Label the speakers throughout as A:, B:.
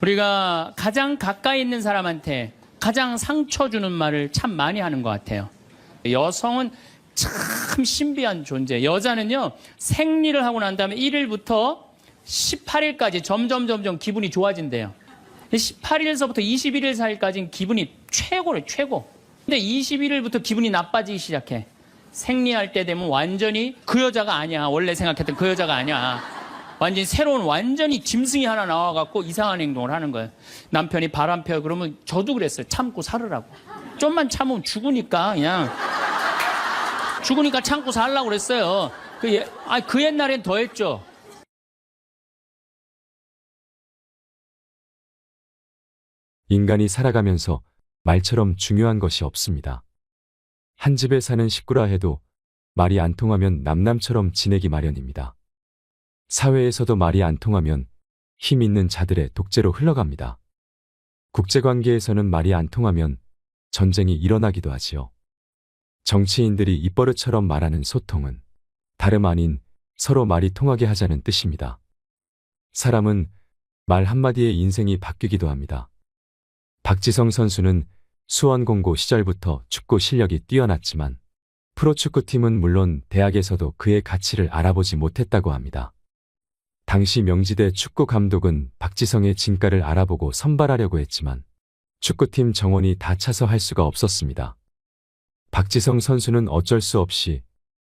A: 우리가 가장 가까이 있는 사람한테 가장 상처 주는 말을 참 많이 하는 것 같아요. 여성은 참 신비한 존재. 여자는요, 생리를 하고 난 다음에 1일부터 18일까지 점점 기분이 좋아진대요. 18일서부터 21일 사이까지는 기분이 최고래, 최고. 근데 21일부터 기분이 나빠지기 시작해. 생리할 때 되면 완전히 그 여자가 아니야. 원래 생각했던 그 여자가 아니야. 완전히 새로운 완전히 짐승이 하나 나와갖고 이상한 행동을 하는 거예요. 남편이 바람 펴 그러면 저도 그랬어요. 참고 살으라고. 좀만 참으면 죽으니까 그냥. 죽으니까 참고 살라고 그랬어요. 그 옛날엔 더 했죠.
B: 인간이 살아가면서 말처럼 중요한 것이 없습니다. 한 집에 사는 식구라 해도 말이 안 통하면 남남처럼 지내기 마련입니다. 사회에서도 말이 안 통하면 힘 있는 자들의 독재로 흘러갑니다. 국제관계에서는 말이 안 통하면 전쟁이 일어나기도 하지요. 정치인들이 입버릇처럼 말하는 소통은 다름 아닌 서로 말이 통하게 하자는 뜻입니다. 사람은 말 한마디에 인생이 바뀌기도 합니다. 박지성 선수는 수원공고 시절부터 축구 실력이 뛰어났지만 프로축구팀은 물론 대학에서도 그의 가치를 알아보지 못했다고 합니다. 당시 명지대 축구 감독은 박지성의 진가를 알아보고 선발하려고 했지만 축구팀 정원이 다 차서 할 수가 없었습니다. 박지성 선수는 어쩔 수 없이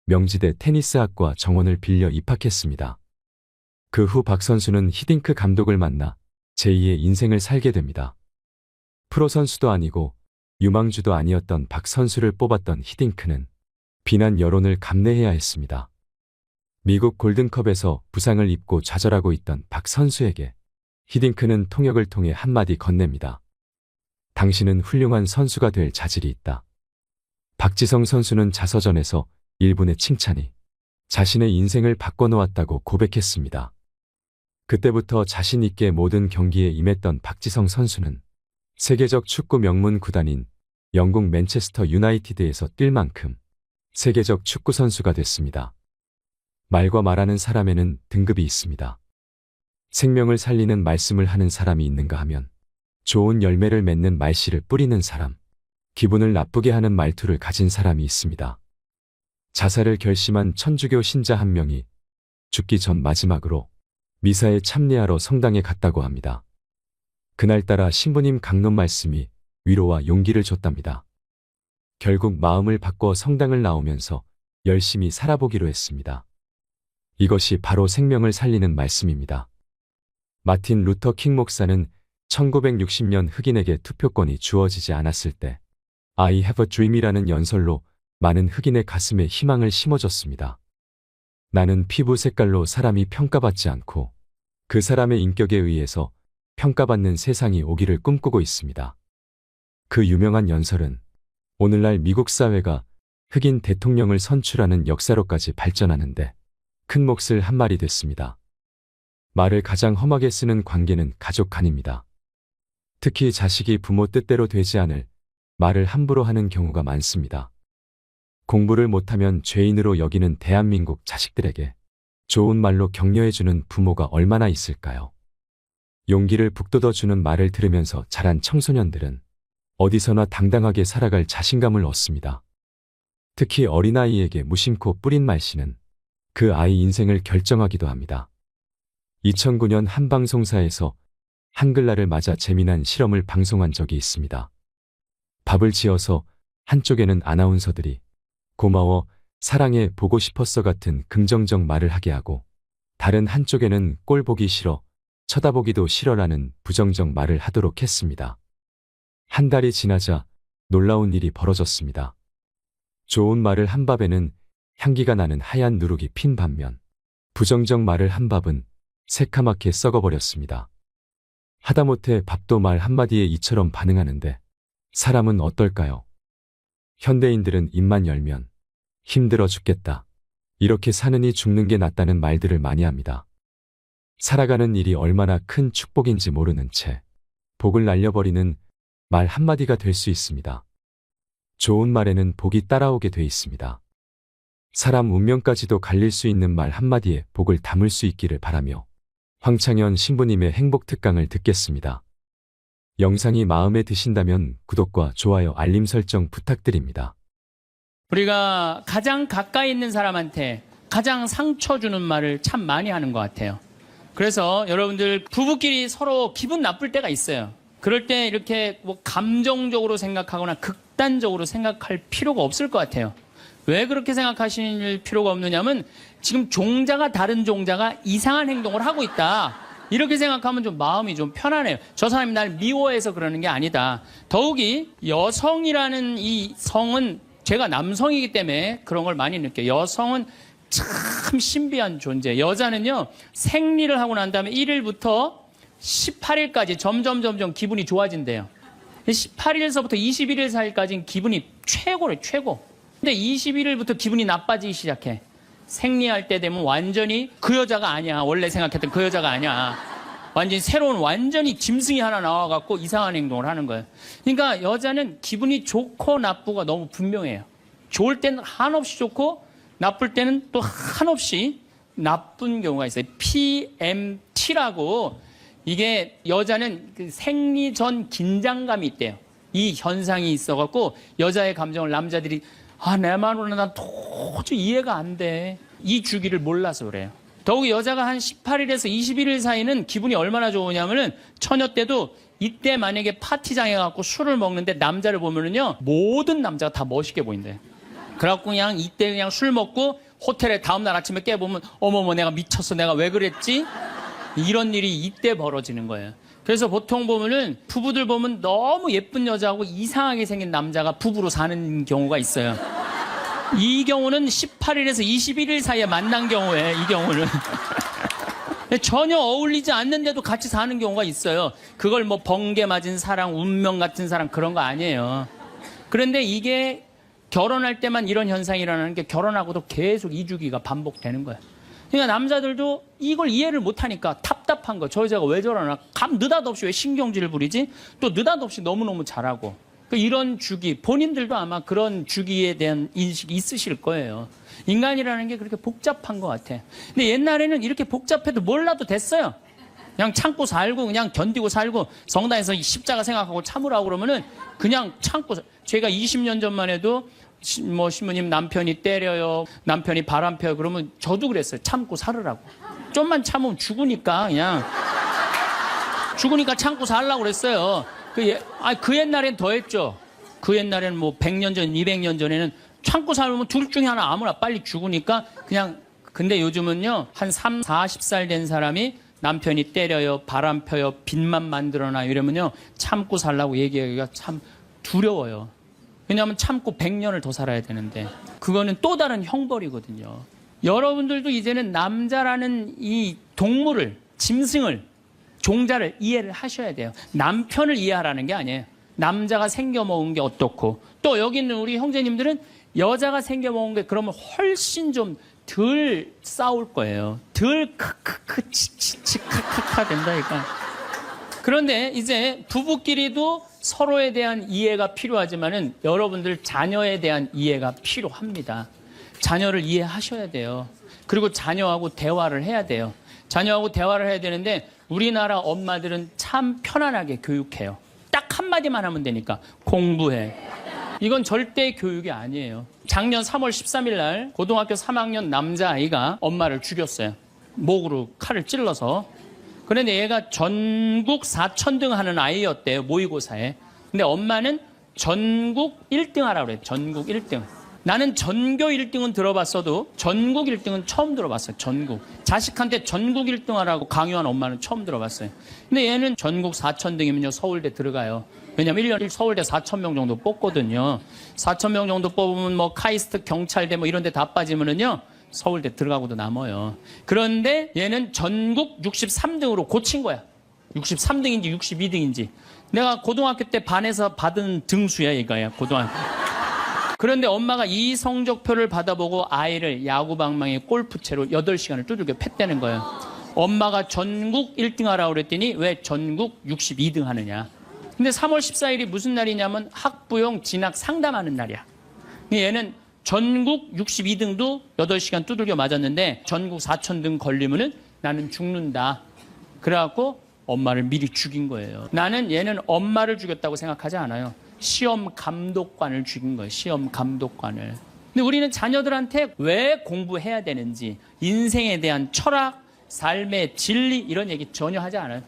B: 명지대 테니스학과 정원을 빌려 입학했습니다. 그 후 박 선수는 히딩크 감독을 만나 제2의 인생을 살게 됩니다. 프로 선수도 아니고 유망주도 아니었던 박 선수를 뽑았던 히딩크는 비난 여론을 감내해야 했습니다. 미국 골든컵에서 부상을 입고 좌절하고 있던 박 선수에게 히딩크는 통역을 통해 한마디 건넵니다. 당신은 훌륭한 선수가 될 자질이 있다. 박지성 선수는 자서전에서 일본의 칭찬이 자신의 인생을 바꿔놓았다고 고백했습니다. 그때부터 자신 있게 모든 경기에 임했던 박지성 선수는 세계적 축구 명문 구단인 영국 맨체스터 유나이티드에서 뛸 만큼 세계적 축구 선수가 됐습니다. 말과 말하는 사람에는 등급이 있습니다. 생명을 살리는 말씀을 하는 사람이 있는가 하면 좋은 열매를 맺는 말씨를 뿌리는 사람, 기분을 나쁘게 하는 말투를 가진 사람이 있습니다. 자살을 결심한 천주교 신자 한 명이 죽기 전 마지막으로 미사에 참여하러 성당에 갔다고 합니다. 그날따라 신부님 강론 말씀이 위로와 용기를 줬답니다. 결국 마음을 바꿔 성당을 나오면서 열심히 살아보기로 했습니다. 이것이 바로 생명을 살리는 말씀입니다. 마틴 루터 킹 목사는 1960년 흑인에게 투표권이 주어지지 않았을 때 I have a dream이라는 연설로 많은 흑인의 가슴에 희망을 심어줬습니다. 나는 피부 색깔로 사람이 평가받지 않고 그 사람의 인격에 의해서 평가받는 세상이 오기를 꿈꾸고 있습니다. 그 유명한 연설은 오늘날 미국 사회가 흑인 대통령을 선출하는 역사로까지 발전하는데 큰 몫을 한 말이 됐습니다. 말을 가장 험하게 쓰는 관계는 가족 간입니다. 특히 자식이 부모 뜻대로 되지 않을 말을 함부로 하는 경우가 많습니다. 공부를 못하면 죄인으로 여기는 대한민국 자식들에게 좋은 말로 격려해주는 부모가 얼마나 있을까요? 용기를 북돋워주는 말을 들으면서 자란 청소년들은 어디서나 당당하게 살아갈 자신감을 얻습니다. 특히 어린아이에게 무심코 뿌린 말씨는 그 아이 인생을 결정하기도 합니다. 2009년 한 방송사에서 한글날을 맞아 재미난 실험을 방송한 적이 있습니다. 밥을 지어서 한쪽에는 아나운서들이 고마워, 사랑해, 보고 싶었어 같은 긍정적 말을 하게 하고 다른 한쪽에는 꼴 보기 싫어, 쳐다보기도 싫어라는 부정적 말을 하도록 했습니다. 한 달이 지나자 놀라운 일이 벌어졌습니다. 좋은 말을 한 밥에는 향기가 나는 하얀 누룩이 핀 반면 부정적 말을 한 밥은 새카맣게 썩어버렸습니다. 하다못해 밥도 말 한마디에 이처럼 반응하는데 사람은 어떨까요? 현대인들은 입만 열면 힘들어 죽겠다, 이렇게 사느니 죽는 게 낫다는 말들을 많이 합니다. 살아가는 일이 얼마나 큰 축복인지 모르는 채 복을 날려버리는 말 한마디가 될 수 있습니다. 좋은 말에는 복이 따라오게 돼 있습니다. 사람 운명까지도 갈릴 수 있는 말 한마디에 복을 담을 수 있기를 바라며 황창현 신부님의 행복 특강을 듣겠습니다. 영상이 마음에 드신다면 구독과 좋아요, 알림 설정 부탁드립니다.
A: 우리가 가장 가까이 있는 사람한테 가장 상처 주는 말을 참 많이 하는 것 같아요. 그래서 여러분들 부부끼리 서로 기분 나쁠 때가 있어요. 그럴 때 이렇게 뭐 감정적으로 생각하거나 극단적으로 생각할 필요가 없을 것 같아요. 왜 그렇게 생각하실 필요가 없느냐면 지금 종자가 다른 종자가 이상한 행동을 하고 있다. 이렇게 생각하면 좀 마음이 좀 편안해요. 저 사람이 날 미워해서 그러는 게 아니다. 더욱이 여성이라는 이 성은 제가 남성이기 때문에 그런 걸 많이 느껴요. 여성은 참 신비한 존재. 여자는요, 생리를 하고 난 다음에 1일부터 18일까지 점점 기분이 좋아진대요. 18일서부터 21일 사이까지는 기분이 최고래, 최고. 근데 21일부터 기분이 나빠지기 시작해. 생리할 때 되면 완전히 그 여자가 아니야. 원래 생각했던 그 여자가 아니야. 완전히 새로운 완전히 짐승이 하나 나와갖고 이상한 행동을 하는 거예요. 그러니까 여자는 기분이 좋고 나쁘고 너무 분명해요. 좋을 때는 한없이 좋고 나쁠 때는 또 한없이 나쁜 경우가 있어요. PMT라고 이게 여자는 그 생리 전 긴장감이 있대요. 이 현상이 있어갖고 여자의 감정을 남자들이 내 말로는 난 도저히 이해가 안 돼. 이 주기를 몰라서 그래요. 더욱이 여자가 한 18일에서 21일 사이는 기분이 얼마나 좋으냐면은 처녀 때도 이때 만약에 파티장에 가고 술을 먹는데 남자를 보면은요 모든 남자가 다 멋있게 보인대. 그래갖고 그냥 이때 그냥 술 먹고 호텔에 다음날 아침에 깨보면 어머머 내가 미쳤어 내가 왜 그랬지? 이런 일이 이때 벌어지는 거예요. 그래서 보통 보면은 부부들 보면 너무 예쁜 여자하고 이상하게 생긴 남자가 부부로 사는 경우가 있어요. 이 경우는 18일에서 21일 사이에 만난 경우에 이 경우는 전혀 어울리지 않는데도 같이 사는 경우가 있어요. 그걸 뭐 번개 맞은 사랑, 운명 같은 사랑 그런 거 아니에요. 그런데 이게 결혼할 때만 이런 현상이 일어나는 게 결혼하고도 계속 이 주기가 반복되는 거예요. 그러니까 남자들도 이걸 이해를 못하니까 답답한 거. 저 여자가 왜 저러나. 느닷없이 왜 신경질을 부리지? 또 느닷없이 너무너무 잘하고. 이런 주기, 본인들도 아마 그런 주기에 대한 인식이 있으실 거예요. 인간이라는 게 그렇게 복잡한 것 같아. 근데 옛날에는 이렇게 복잡해도 몰라도 됐어요. 그냥 참고 살고 그냥 견디고 살고 성당에서 십자가 생각하고 참으라고 그러면은 그냥 참고. 제가 20년 전만 해도 뭐 신부님 남편이 때려요, 남편이 바람 펴요 그러면 저도 그랬어요. 참고 살으라고. 좀만 참으면 죽으니까 그냥 죽으니까 참고 살라고 그랬어요. 그 옛날엔 더 했죠. 그 옛날에는 뭐 100년 전, 200년 전에는 참고 살면 둘 중에 하나 아무나 빨리 죽으니까 그냥. 근데 요즘은요 한 3, 40살 된 사람이 남편이 때려요, 바람 펴요, 빚만 만들어놔 이러면요 참고 살라고 얘기하기가 참 두려워요. 왜냐하면 참고 100년을 더 살아야 되는데 그거는 또 다른 형벌이거든요. 여러분들도 이제는 남자라는 이 동물을, 짐승을, 종자를 이해를 하셔야 돼요. 남편을 이해하라는 게 아니에요. 남자가 생겨먹은 게 어떻고 또 여기 있는 우리 형제님들은 여자가 생겨먹은 게 그러면 훨씬 좀 덜 싸울 거예요. 덜 크크크 치치치 카카카 된다니까. 그런데 이제 부부끼리도 서로에 대한 이해가 필요하지만은 여러분들 자녀에 대한 이해가 필요합니다. 자녀를 이해하셔야 돼요. 그리고 자녀하고 대화를 해야 돼요. 자녀하고 대화를 해야 되는데 우리나라 엄마들은 참 편안하게 교육해요. 딱 한마디만 하면 되니까 공부해. 이건 절대 교육이 아니에요. 작년 3월 13일 날 고등학교 3학년 남자아이가 엄마를 죽였어요. 목으로 칼을 찔러서. 그런데 얘가 전국 4천등 하는 아이였대요. 모의고사에. 근데 엄마는 전국 1등 하라고 그래요. 전국 1등. 나는 전교 1등은 들어봤어도 전국 1등은 처음 들어봤어요. 전국. 자식한테 전국 1등 하라고 강요한 엄마는 처음 들어봤어요. 근데 얘는 전국 4천등이면요 서울대 들어가요. 왜냐면 1년에 서울대 4,000명 정도 뽑거든요. 4,000명 정도 뽑으면 뭐 카이스트, 경찰대 뭐 이런 데 다 빠지면은요 서울대 들어가고도 남아요. 그런데 얘는 전국 63등으로 고친 거야. 63등인지 62등인지. 내가 고등학교 때 반에서 받은 등수야 이거야. 고등학교. 그런데 엄마가 이 성적표를 받아보고 아이를 야구방망이 골프채로 8시간을 두들겨 팼다는 거예요. 엄마가 전국 1등 하라고 그랬더니 왜 전국 62등 하느냐. 근데 3월 14일이 무슨 날이냐면 학부용 진학 상담하는 날이야. 얘는 전국 62등도 8시간 두들겨 맞았는데 전국 4,000등 걸리면은 나는 죽는다. 그래갖고 엄마를 미리 죽인 거예요. 나는 얘는 엄마를 죽였다고 생각하지 않아요. 시험 감독관을 죽인 거예요. 시험 감독관을. 근데 우리는 자녀들한테 왜 공부해야 되는지, 인생에 대한 철학, 삶의 진리 이런 얘기 전혀 하지 않아요.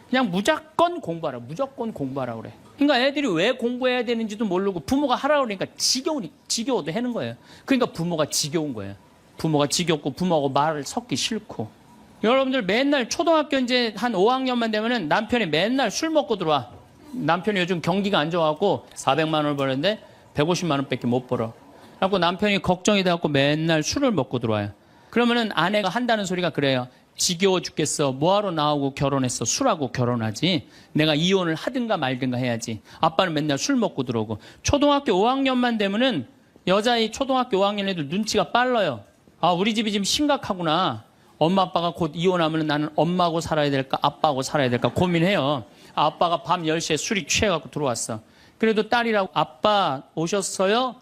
A: 그냥 무조건 공부하라. 무조건 공부하라 그래. 그러니까 애들이 왜 공부해야 되는지도 모르고 부모가 하라고 그러니까 지겨워도 하는 거예요. 그러니까 부모가 지겨운 거예요. 부모가 지겹고 부모하고 말을 섞기 싫고. 여러분들 맨날 초등학교 이제 한 5학년만 되면은 남편이 맨날 술 먹고 들어와. 남편이 요즘 경기가 안 좋아갖고 400만 원을 버는데 150만 원밖에 못 벌어. 그래갖고 남편이 걱정이 돼갖고 맨날 술을 먹고 들어와요. 그러면은 아내가 한다는 소리가 그래요. 지겨워 죽겠어. 뭐하러 나하고 결혼했어. 술하고 결혼하지. 내가 이혼을 하든가 말든가 해야지. 아빠는 맨날 술 먹고 들어오고. 초등학교 5학년만 되면은 여자의 초등학교 5학년 애들 눈치가 빨라요. 아, 우리 집이 지금 심각하구나. 엄마 아빠가 곧 이혼하면 나는 엄마하고 살아야 될까 아빠하고 살아야 될까 고민해요. 아빠가 밤 10시에 술이 취해갖고 들어왔어. 그래도 딸이라고 아빠 오셨어요?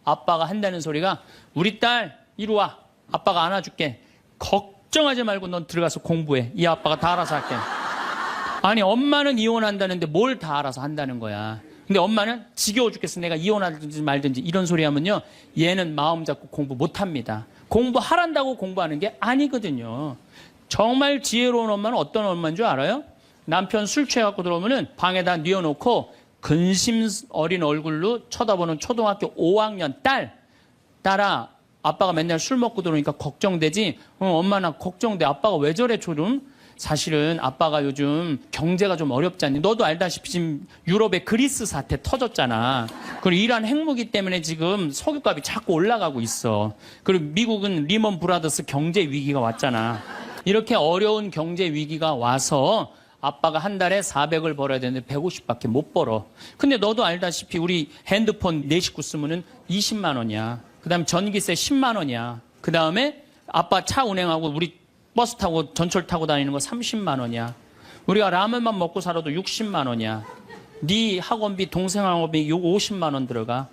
A: 아빠가 한다는 소리가 우리 딸 이리 와. 아빠가 안아줄게. 걱정하지 말고 넌 들어가서 공부해. 이 아빠가 다 알아서 할게. 아니 엄마는 이혼한다는데 뭘 다 알아서 한다는 거야. 근데 엄마는 지겨워 죽겠어. 내가 이혼하든지 말든지 이런 소리 하면요. 얘는 마음 잡고 공부 못합니다. 공부하란다고 공부하는 게 아니거든요. 정말 지혜로운 엄마는 어떤 엄마인 줄 알아요? 남편 술 취해갖고 들어오면은 방에다 뉘어놓고 근심 어린 얼굴로 쳐다보는 초등학교 5학년 딸아, 아빠가 맨날 술 먹고 들어오니까 걱정되지? 엄마 나 걱정돼. 아빠가 왜 저래 조름? 사실은 아빠가 요즘 경제가 좀 어렵지 않니? 너도 알다시피 지금 유럽의 그리스 사태 터졌잖아. 그리고 이란 핵무기 때문에 지금 석유값이 자꾸 올라가고 있어. 그리고 미국은 리먼 브라더스 경제 위기가 왔잖아. 이렇게 어려운 경제 위기가 와서 아빠가 한 달에 400을 벌어야 되는데 150밖에 못 벌어. 근데 너도 알다시피 우리 핸드폰 네 식구 쓰면은 20만 원이야. 그 다음에 전기세 10만 원이야. 그 다음에 아빠 차 운행하고 우리 버스 타고 전철 타고 다니는 거 30만 원이야. 우리가 라면만 먹고 살아도 60만 원이야. 네 학원비, 동생 학원비 요거 50만 원 들어가.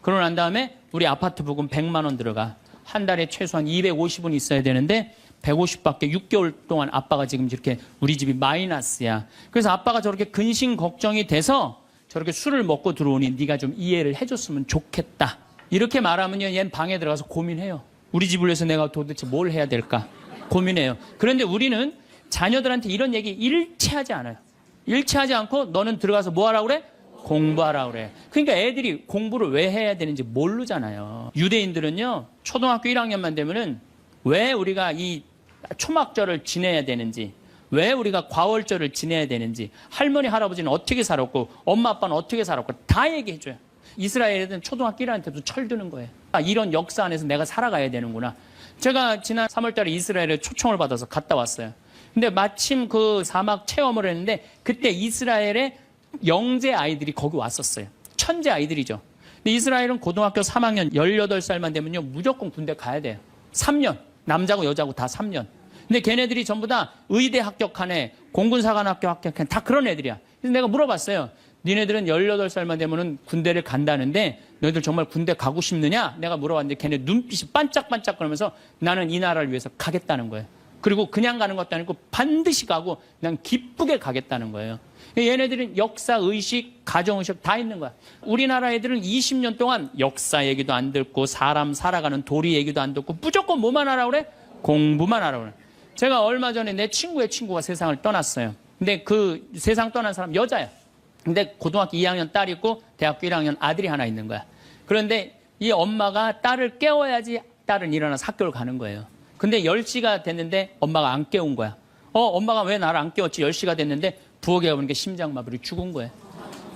A: 그러고 난 다음에 우리 아파트 부금 100만 원 들어가. 한 달에 최소한 250은 있어야 되는데 150밖에 6개월 동안 아빠가 지금 이렇게 우리 집이 마이너스야. 그래서 아빠가 저렇게 근심 걱정이 돼서 저렇게 술을 먹고 들어오니 네가 좀 이해를 해줬으면 좋겠다. 이렇게 말하면요, 얘는 방에 들어가서 고민해요. 우리 집을 위해서 내가 도대체 뭘 해야 될까? 고민해요. 그런데 우리는 자녀들한테 이런 얘기 일치하지 않아요. 일치하지 않고 너는 들어가서 뭐 하라고 그래? 공부하라고 그래. 그러니까 애들이 공부를 왜 해야 되는지 모르잖아요. 유대인들은요, 초등학교 1학년만 되면은 왜 우리가 이 초막절을 지내야 되는지, 왜 우리가 과월절을 지내야 되는지, 할머니, 할아버지는 어떻게 살았고, 엄마, 아빠는 어떻게 살았고, 다 얘기해줘요. 이스라엘 애들은 초등학교 1학년 때부터 철드는 거예요. 아, 이런 역사 안에서 내가 살아가야 되는구나. 제가 지난 3월 달에 이스라엘에 초청을 받아서 갔다 왔어요. 근데 마침 그 사막 체험을 했는데 그때 이스라엘의 영재 아이들이 거기 왔었어요. 천재 아이들이죠. 근데 이스라엘은 고등학교 3학년 18살만 되면요, 무조건 군대 가야 돼요. 3년. 남자고 여자고 다 3년. 근데 걔네들이 전부 다 의대 합격한 애, 공군사관학교 합격한 애, 다 그런 애들이야. 그래서 내가 물어봤어요. 니네들은 18살만 되면은 군대를 간다는데 너희들 정말 군대 가고 싶느냐? 내가 물어봤는데 걔네 눈빛이 반짝반짝 그러면서 나는 이 나라를 위해서 가겠다는 거예요. 그리고 그냥 가는 것도 아니고 반드시 가고 그냥 기쁘게 가겠다는 거예요. 얘네들은 역사, 의식, 가정의식 다 있는 거야. 우리나라 애들은 20년 동안 역사 얘기도 안 듣고 사람 살아가는 도리 얘기도 안 듣고 무조건 뭐만 하라고 그래? 공부만 하라고 그래. 제가 얼마 전에 내 친구의 친구가 세상을 떠났어요. 근데 그 세상 떠난 사람 여자야. 근데 고등학교 2학년 딸이 있고 대학교 1학년 아들이 하나 있는 거야. 그런데 이 엄마가 딸을 깨워야지 딸은 일어나서 학교를 가는 거예요. 근데 10시가 됐는데 엄마가 안 깨운 거야. 엄마가 왜 나를 안 깨웠지? 10시가 됐는데 부엌에 가보니까 심장마비로 죽은 거예요.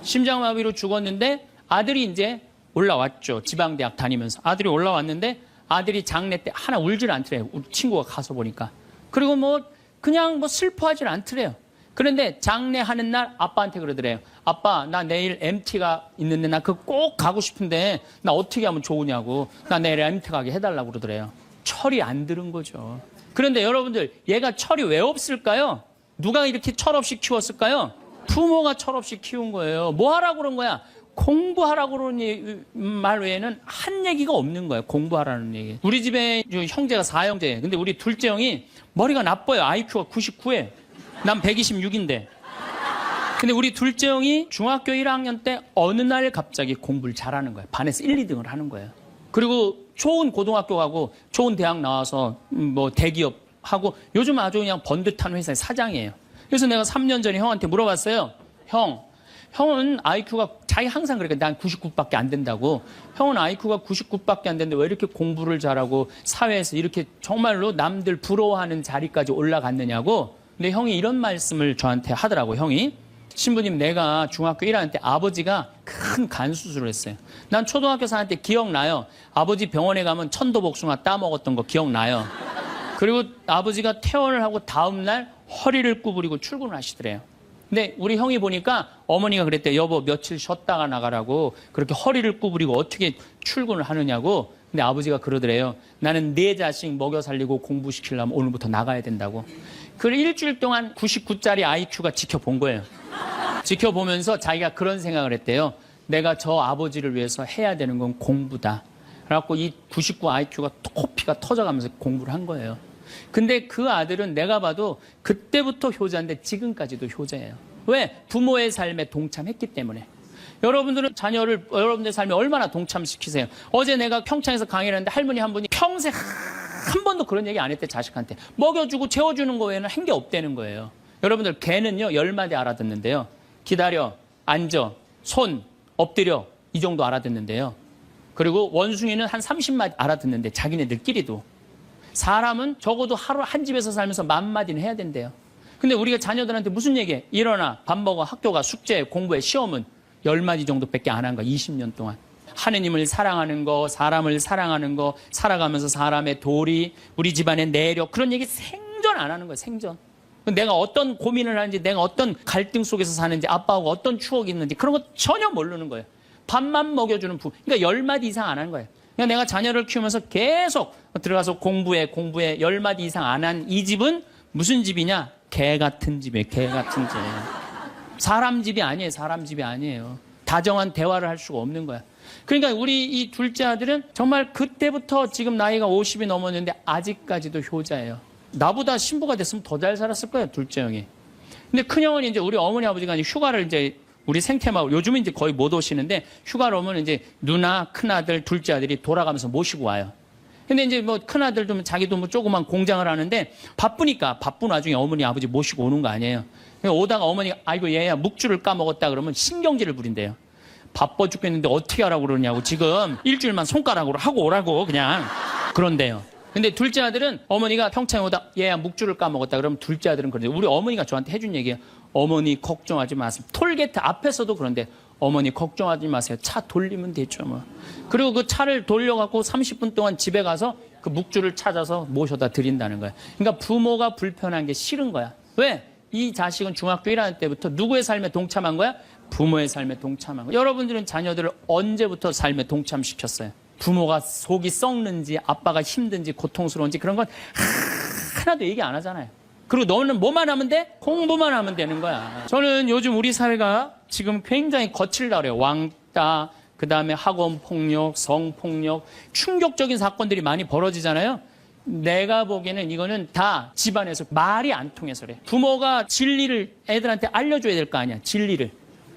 A: 심장마비로 죽었는데 아들이 이제 올라왔죠. 지방대학 다니면서. 아들이 올라왔는데 아들이 장례 때 하나 울질 않더래요. 우리 친구가 가서 보니까. 그리고 그냥 슬퍼하질 않더래요. 그런데 장례하는 날 아빠한테 그러더래요. 아빠, 나 내일 MT가 있는데 나 그거 꼭 가고 싶은데 나 어떻게 하면 좋으냐고. 나 내일 MT 가게 해달라고 그러더래요. 철이 안 들은 거죠. 그런데 여러분들, 얘가 철이 왜 없을까요? 누가 이렇게 철없이 키웠을까요? 부모가 철없이 키운 거예요. 뭐 하라고 그런 거야? 공부하라고 그러는 말 외에는 한 얘기가 없는 거예요. 공부하라는 얘기. 우리 집에 형제가 4형제예요. 근데 우리 둘째 형이 머리가 나빠요. IQ가 99에. 난 126인데. 근데 우리 둘째 형이 중학교 1학년 때 어느 날 갑자기 공부를 잘하는 거예요. 반에서 1, 2등을 하는 거예요. 그리고 좋은 고등학교 가고 좋은 대학 나와서 뭐 대기업 하고 요즘 아주 그냥 번듯한 회사의 사장이에요. 그래서 내가 3년 전에 형한테 물어봤어요. 형은 IQ가 자기 항상 그러니까 난 99밖에 안 된다고. 형은 IQ가 99밖에 안 되는데 왜 이렇게 공부를 잘하고 사회에서 이렇게 정말로 남들 부러워하는 자리까지 올라갔느냐고. 근데 형이 이런 말씀을 저한테 하더라고. 형이 신부님, 내가 중학교 1학년 때 아버지가 큰 간 수술을 했어요. 난 초등학교 4학년 때 기억나요. 아버지 병원에 가면 천도복숭아 따먹었던 거 기억나요. 그리고 아버지가 퇴원을 하고 다음날 허리를 구부리고 출근을 하시더래요. 근데 우리 형이 보니까 어머니가 그랬대요. 여보, 며칠 쉬었다가 나가라고. 그렇게 허리를 구부리고 어떻게 출근을 하느냐고. 근데 아버지가 그러더래요. 나는 내 자식 먹여 살리고 공부시키려면 오늘부터 나가야 된다고. 그걸 일주일 동안 99짜리 IQ가 지켜본 거예요. 지켜보면서 자기가 그런 생각을 했대요. 내가 저 아버지를 위해서 해야 되는 건 공부다. 그래갖고 이 99 IQ가 코피가 터져가면서 공부를 한 거예요. 근데 그 아들은 내가 봐도 그때부터 효자인데 지금까지도 효자예요. 왜? 부모의 삶에 동참했기 때문에. 여러분들은 자녀를 여러분들의 삶에 얼마나 동참시키세요? 어제 내가 평창에서 강의를 했는데 할머니 한 분이 평생 한 번도 그런 얘기 안 했대. 자식한테. 먹여주고 재워주는 거 외에는 한 게 없다는 거예요. 여러분들 개는요 10마디 알아듣는데요. 기다려, 앉아, 손, 엎드려 이 정도 알아듣는데요. 그리고 원숭이는 한 30마디 알아듣는데 자기네들끼리도. 사람은 적어도 하루 한 집에서 살면서 10,000마디는 해야 된대요. 근데 우리가 자녀들한테 무슨 얘기해? 일어나, 밥 먹어, 학교 가, 숙제, 공부해, 시험은 10마디 정도밖에 안 한 거야. 20년 동안. 하느님을 사랑하는 거, 사람을 사랑하는 거, 살아가면서 사람의 도리, 우리 집안의 내력 그런 얘기 생전 안 하는 거예요. 생전. 내가 어떤 고민을 하는지, 내가 어떤 갈등 속에서 사는지, 아빠하고 어떤 추억이 있는지 그런 거 전혀 모르는 거예요. 밥만 먹여주는 부부. 그러니까 10마디 이상 안 하는 거예요. 그러니까 내가 자녀를 키우면서 계속 들어가서 공부해 10마디 이상 안 한 이 집은 무슨 집이냐? 개 같은 집이에요. 개 같은 집. 사람 집이 아니에요. 사람 집이 아니에요. 다정한 대화를 할 수가 없는 거야. 그러니까 우리 이 둘째 아들은 정말 그때부터 지금 나이가 50이 넘었는데 아직까지도 효자예요. 나보다 신부가 됐으면 더 잘 살았을 거예요, 둘째 형이. 근데 큰 형은 이제 우리 어머니 아버지가 이제 휴가를 이제 우리 생태마을, 요즘은 이제 거의 못 오시는데 휴가를 오면 이제 누나, 큰아들, 둘째 아들이 돌아가면서 모시고 와요. 근데 이제 뭐 큰아들도 자기도 뭐 조그만 공장을 하는데 바쁘니까 바쁜 와중에 어머니, 아버지 모시고 오는 거 아니에요. 오다가 어머니가 아이고 얘야 묵주를 까먹었다 그러면 신경질을 부린대요. 바빠 죽겠는데 어떻게 하라고 그러냐고 지금 일주일만 손가락으로 하고 오라고 그냥 그런대요. 근데 둘째 아들은 어머니가 평창에 오다 얘야 묵주를 까먹었다 그러면 둘째 아들은 그런데 우리 어머니가 저한테 해준 얘기예요. 어머니 걱정하지 마세요. 톨게이트 앞에서도 그런데 어머니 걱정하지 마세요. 차 돌리면 되죠 뭐. 그리고 그 차를 돌려갖고 30분 동안 집에 가서 그 묵주를 찾아서 모셔다 드린다는 거예요. 그러니까 부모가 불편한 게 싫은 거야. 왜? 이 자식은 중학교 1학년 때부터 누구의 삶에 동참한 거야? 부모의 삶에 동참한 거야. 여러분들은 자녀들을 언제부터 삶에 동참시켰어요? 부모가 속이 썩는지 아빠가 힘든지 고통스러운지 그런 건 하나도 얘기 안 하잖아요. 그리고 너는 뭐만 하면 돼? 공부만 하면 되는 거야. 저는 요즘 우리 사회가 지금 굉장히 거칠다 그래요. 왕따, 그다음에 학원 폭력, 성폭력, 충격적인 사건들이 많이 벌어지잖아요. 내가 보기에는 이거는 다 집안에서 말이 안 통해서 그래. 부모가 진리를 애들한테 알려줘야 될 거 아니야. 진리를.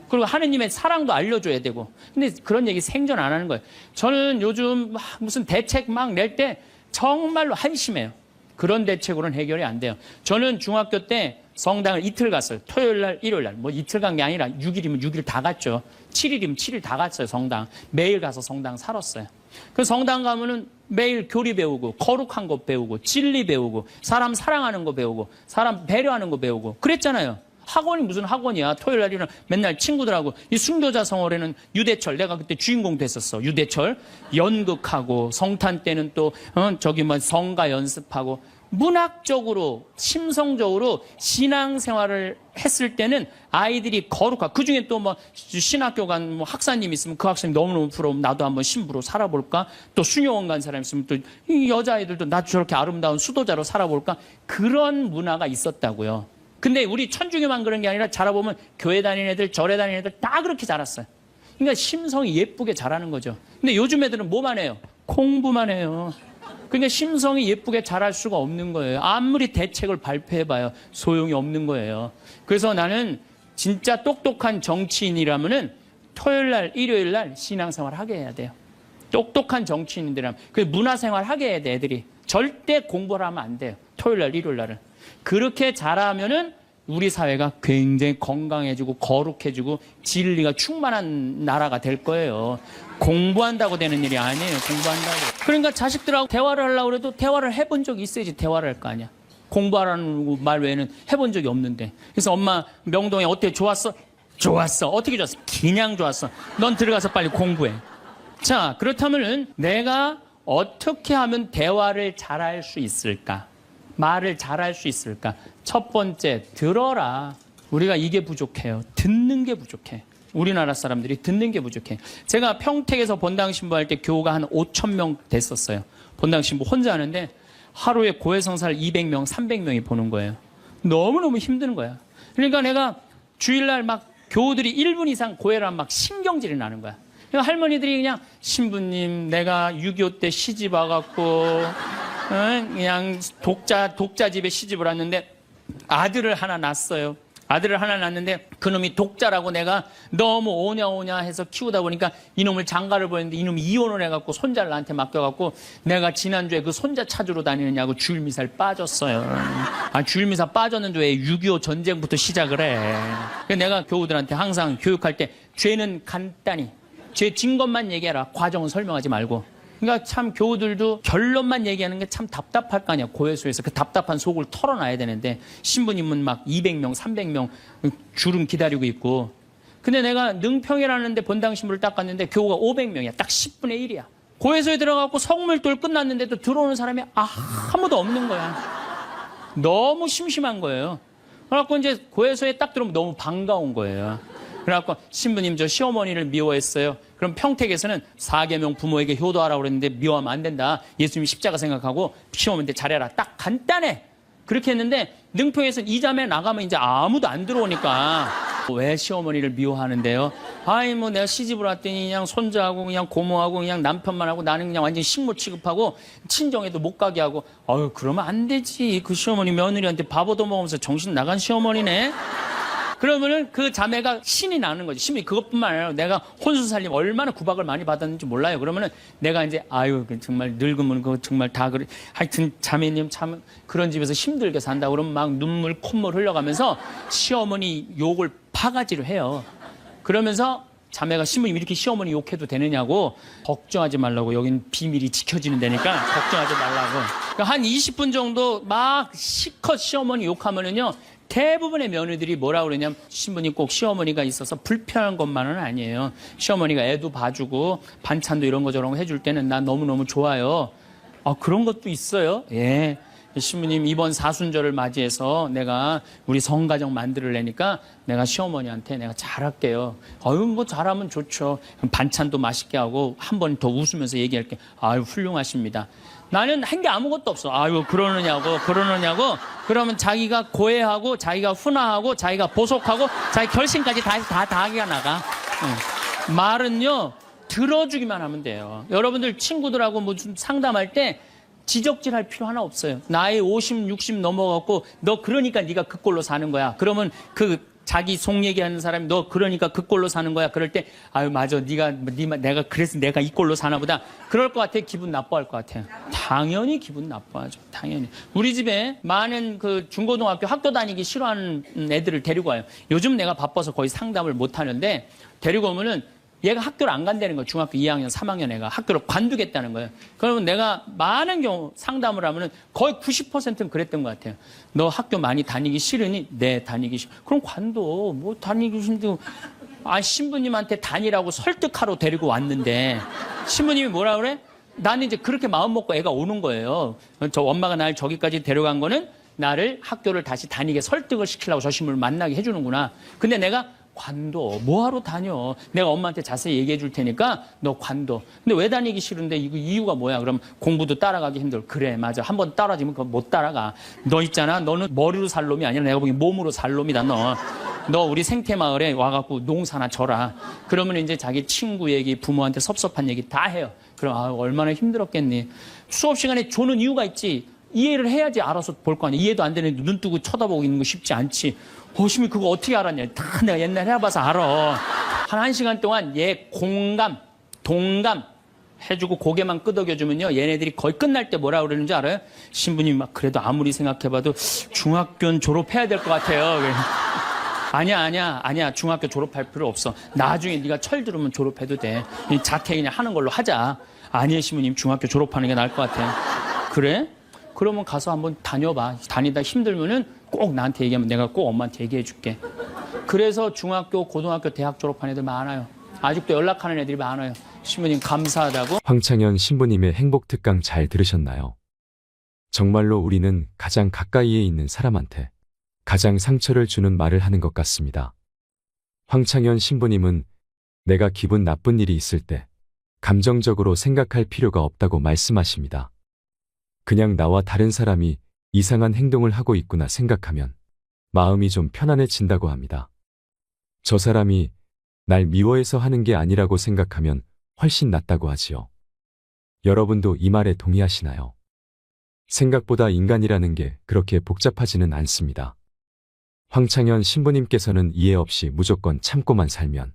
A: 그리고 하느님의 사랑도 알려줘야 되고. 근데 그런 얘기 생전 안 하는 거예요. 저는 요즘 무슨 대책 막 낼 때 정말로 한심해요. 그런 대책으로는 해결이 안 돼요. 저는 중학교 때 성당을 이틀 갔어요. 토요일 날, 일요일 날. 뭐 이틀 간 게 아니라 6일이면 6일 다 갔죠. 7일이면 7일 다 갔어요, 성당. 매일 가서 성당 살았어요. 그 성당 가면은 매일 교리 배우고, 거룩한 거 배우고, 진리 배우고, 사람 사랑하는 거 배우고, 사람 배려하는 거 배우고. 그랬잖아요. 학원이 무슨 학원이야. 토요일 날이는 맨날 친구들하고 이 순교자 성월에는 유대철 내가 그때 주인공 됐었어. 유대철 연극하고 성탄 때는 또 저기 뭐 성가 연습하고 문학적으로 심성적으로 신앙생활을 했을 때는 아이들이 거룩하고 그중에 또 뭐 신학교 간 뭐 학사님 있으면 그 학생이 너무너무 부러우면 나도 한번 신부로 살아볼까 또 수녀원 간 사람 있으면 또 이 여자아이들도 나도 저렇게 아름다운 수도자로 살아볼까 그런 문화가 있었다고요. 근데 우리 천주교만 그런 게 아니라 자라보면 교회 다니는 애들, 절에 다니는 애들 다 그렇게 자랐어요. 그러니까 심성이 예쁘게 자라는 거죠. 근데 요즘 애들은 뭐만 해요? 공부만 해요. 근데 심성이 예쁘게 자랄 수가 없는 거예요. 아무리 대책을 발표해봐요. 소용이 없는 거예요. 그래서 나는 진짜 똑똑한 정치인이라면은 토요일 날, 일요일 날 신앙생활 하게 해야 돼요. 똑똑한 정치인들이라면. 그 문화생활 하게 해야 돼, 애들이. 절대 공부를 하면 안 돼요. 토요일 날, 일요일 날은. 그렇게 잘하면은 우리 사회가 굉장히 건강해지고 거룩해지고 진리가 충만한 나라가 될 거예요. 공부한다고 되는 일이 아니에요. 공부한다고. 그러니까 자식들하고 대화를 하려고 해도 대화를 해본 적이 있어야지 대화를 할 거 아니야. 공부하라는 말 외에는 해본 적이 없는데. 그래서 엄마 명동에 어때? 좋았어? 좋았어. 어떻게 좋았어? 그냥 좋았어. 넌 들어가서 빨리 공부해. 자, 그렇다면은 내가 어떻게 하면 대화를 잘할 수 있을까? 말을 잘할 수 있을까? 첫 번째, 들어라. 우리가 이게 부족해요. 듣는 게 부족해. 우리나라 사람들이 듣는 게 부족해. 제가 평택에서 본당 신부할 때 교우가 한 5천 명 됐었어요. 본당 신부 혼자 하는데 하루에 고해성사를 200명, 300명이 보는 거예요. 너무너무 힘든 거야. 그러니까 내가 주일날 막 교우들이 1분 이상 고해를 하면 막 신경질이 나는 거야. 그러니까 할머니들이 그냥 신부님 내가 6.25 때 시집 와갖고 그냥 독자 집에 시집을 왔는데 아들을 하나 낳았어요. 아들을 하나 낳았는데 그놈이 독자라고 내가 너무 오냐 해서 키우다 보니까 이놈을 장가를 보냈는데 이놈이 이혼을 해갖고 손자를 나한테 맡겨갖고 내가 지난주에 그 손자 찾으러 다니느냐고 주일미사를 빠졌어요. 아, 주일미사 빠졌는데 왜 6.25 전쟁부터 시작을 해. 그래서 내가 교우들한테 항상 교육할 때 죄는 간단히 죄 진 것만 얘기해라. 과정은 설명하지 말고. 그러니까 참 교우들도 결론만 얘기하는 게 참 답답할 거 아니야. 고해소에서 그 답답한 속을 털어놔야 되는데 신부님은 막 200명, 300명 줄은 기다리고 있고. 근데 내가 능평이라는데 본당 신부를 딱 갔는데 교우가 500명이야. 딱 10분의 1이야. 고해소에 들어가고 성물돌 끝났는데도 들어오는 사람이 아무도 없는 거야. 너무 심심한 거예요. 그래갖고 이제 고해소에 딱 들어오면 너무 반가운 거예요. 그래갖고 신부님 저 시어머니를 미워했어요. 그럼 평택에서는 4계명 부모에게 효도하라고 그랬는데 미워하면 안 된다. 예수님이 십자가 생각하고 시어머니한테 잘해라. 딱 간단해. 그렇게 했는데 능평에서는 이 자매 나가면 이제 아무도 안 들어오니까 왜 시어머니를 미워하는데요? 아이 뭐 내가 시집을 왔더니 그냥 손자하고 그냥 고모하고 그냥 남편만 하고 나는 그냥 완전 식모 취급하고 친정에도 못 가게 하고 아유 그러면 안 되지. 그 시어머니 며느리한테 밥 얻어먹으면서 정신 나간 시어머니네. 그러면은 그 자매가 신이 나는 거지. 신이 그것뿐만 아니라 내가 혼수살림 얼마나 구박을 많이 받았는지 몰라요. 그러면은 내가 이제 아유 정말 늙으면 그거 정말 다 그래. 하여튼 자매님 참 그런 집에서 힘들게 산다. 그러면 막 눈물 콧물 흘려가면서 시어머니 욕을 바가지로 해요. 그러면서 자매가 신부님 이렇게 시어머니 욕해도 되느냐고 걱정하지 말라고 여기는 비밀이 지켜지는 데니까 걱정하지 말라고. 그러니까 한 20분 정도 막 시컷 시어머니 욕하면은요. 대부분의 며느리들이 뭐라 그러냐면 신부님 꼭 시어머니가 있어서 불편한 것만은 아니에요. 시어머니가 애도 봐주고 반찬도 이런 거 저런 거 해줄 때는 난 너무너무 좋아요. 아 그런 것도 있어요. 예. 신부님 이번 사순절을 맞이해서 내가 우리 성가정 만들려니까 내가 시어머니한테 내가 잘할게요. 아유 뭐 잘하면 좋죠. 반찬도 맛있게 하고 한 번 더 웃으면서 얘기할게. 아유 훌륭하십니다. 나는 한 게 아무것도 없어. 아유 그러느냐고 그러면 자기가 고해하고 자기가 훈화하고 자기가 보속하고 자기 결심까지 다 하기가 나가. 응. 말은요 들어주기만 하면 돼요. 여러분들 친구들하고 뭐 좀 상담할 때 지적질할 필요 하나 없어요. 나이 50, 60 넘어갖고 너 그러니까 네가 그 꼴로 사는 거야. 그러면 그 자기 속 얘기하는 사람이 너 그러니까 그 꼴로 사는 거야. 그럴 때 아유 맞아 내가 그래서 내가 이 꼴로 사나 보다. 그럴 것 같아. 기분 나빠할 것 같아요. 당연히 기분 나빠하죠. 당연히. 우리 집에 많은 그 중고등학교 학교 다니기 싫어하는 애들을 데리고 와요. 요즘 내가 바빠서 거의 상담을 못 하는데 데리고 오면은 얘가 학교를 안 간다는 거예요. 중학교 2학년, 3학년 애가 학교를 관두겠다는 거예요. 그러면 내가 많은 경우 상담을 하면은 거의 90%는 그랬던 것 같아요. 너 학교 많이 다니기 싫으니? 네, 다니기 싫어. 그럼 관둬. 뭐 다니기 싫은데. 아, 신부님한테 다니라고 설득하러 데리고 왔는데 신부님이 뭐라 그래? 나는 이제 그렇게 마음 먹고 애가 오는 거예요. 저 엄마가 날 저기까지 데려간 거는 나를 학교를 다시 다니게 설득을 시키려고 저 신부를 만나게 해주는구나. 근데 내가 관둬. 뭐하러 다녀? 내가 엄마한테 자세히 얘기해 줄 테니까 너 관둬. 근데 왜 다니기 싫은데 이거 이유가 뭐야? 그럼 공부도 따라가기 힘들어. 그래 맞아. 한번 따라지면 그거 못 따라가. 너 있잖아. 너는 머리로 살 놈이 아니라 내가 보기엔 몸으로 살 놈이다 너. 너 우리 생태마을에 와갖고 농사나 져라. 그러면 이제 자기 친구 얘기, 부모한테 섭섭한 얘기 다 해요. 그럼 얼마나 힘들었겠니. 수업 시간에 조는 이유가 있지. 이해를 해야지 알아서 볼 거 아니야. 이해도 안 되는데 눈 뜨고 쳐다보고 있는 거 쉽지 않지. 호심이 그거 어떻게 알았냐. 다 내가 옛날에 해봐서 알아. 한 1시간 동안 얘 공감, 동감 해주고 고개만 끄덕여주면요. 얘네들이 거의 끝날 때 뭐라 그러는지 알아요? 신부님 막 그래도 아무리 생각해봐도 중학교는 졸업해야 될 것 같아요. 아니야. 중학교 졸업할 필요 없어. 나중에 네가 철 들으면 졸업해도 돼. 자퇴 그냥 하는 걸로 하자. 아니에요, 신부님. 중학교 졸업하는 게 나을 것 같아요. 그래? 그러면 가서 한번 다녀봐. 다니다 힘들면은 꼭 나한테 얘기하면 내가 꼭 엄마한테 얘기해 줄게. 그래서 중학교, 고등학교, 대학 졸업한 애들 많아요. 아직도 연락하는 애들이 많아요. 신부님 감사하다고.
B: 황창현 신부님의 행복 특강 잘 들으셨나요? 정말로 우리는 가장 가까이에 있는 사람한테 가장 상처를 주는 말을 하는 것 같습니다. 황창현 신부님은 내가 기분 나쁜 일이 있을 때 감정적으로 생각할 필요가 없다고 말씀하십니다. 그냥 나와 다른 사람이 이상한 행동을 하고 있구나 생각하면 마음이 좀 편안해진다고 합니다. 저 사람이 날 미워해서 하는 게 아니라고 생각하면 훨씬 낫다고 하지요. 여러분도 이 말에 동의하시나요? 생각보다 인간이라는 게 그렇게 복잡하지는 않습니다. 황창현 신부님께서는 이해 없이 무조건 참고만 살면,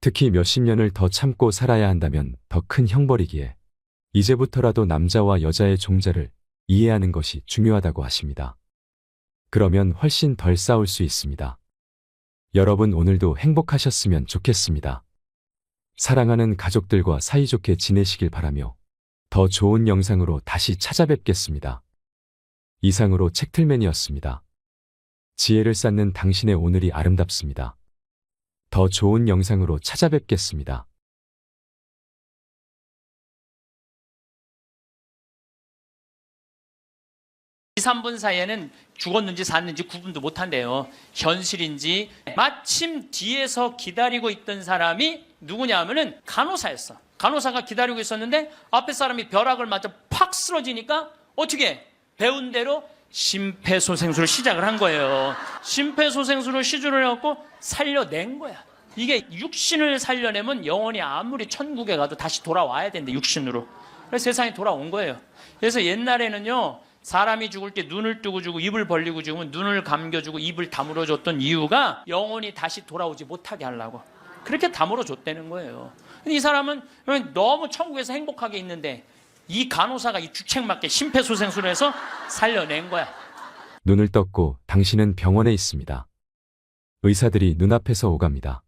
B: 특히 몇십 년을 더 참고 살아야 한다면 더 큰 형벌이기에 이제부터라도 남자와 여자의 종자를 이해하는 것이 중요하다고 하십니다. 그러면 훨씬 덜 싸울 수 있습니다. 여러분 오늘도 행복하셨으면 좋겠습니다. 사랑하는 가족들과 사이좋게 지내시길 바라며 더 좋은 영상으로 다시 찾아뵙겠습니다. 이상으로 책틀맨이었습니다. 지혜를 쌓는 당신의 오늘이 아름답습니다. 더 좋은 영상으로 찾아뵙겠습니다.
A: 2, 3분 사이에는 죽었는지 샀는지 구분도 못한대요. 현실인지. 마침 뒤에서 기다리고 있던 사람이 누구냐 하면은 간호사였어. 간호사가 기다리고 있었는데 앞에 사람이 벼락을 맞아 팍 쓰러지니까 어떻게 배운 대로 심폐소생술을 시작을 한 거예요. 심폐소생술을 시술을 해갖고 살려낸 거야. 이게 육신을 살려내면 영혼이 아무리 천국에 가도 다시 돌아와야 된대, 육신으로. 그래서 세상에 돌아온 거예요. 그래서 옛날에는요, 사람이 죽을 때 눈을 뜨고 주고 입을 벌리고 죽으면 눈을 감겨주고 입을 다물어 줬던 이유가 영혼이 다시 돌아오지 못하게 하려고. 그렇게 다물어 줬다는 거예요. 근데 이 사람은 너무 천국에서 행복하게 있는데 이 간호사가 이 주책맞게 심폐소생술을 해서 살려낸 거야.
B: 눈을 떴고 당신은 병원에 있습니다. 의사들이 눈앞에서 오갑니다.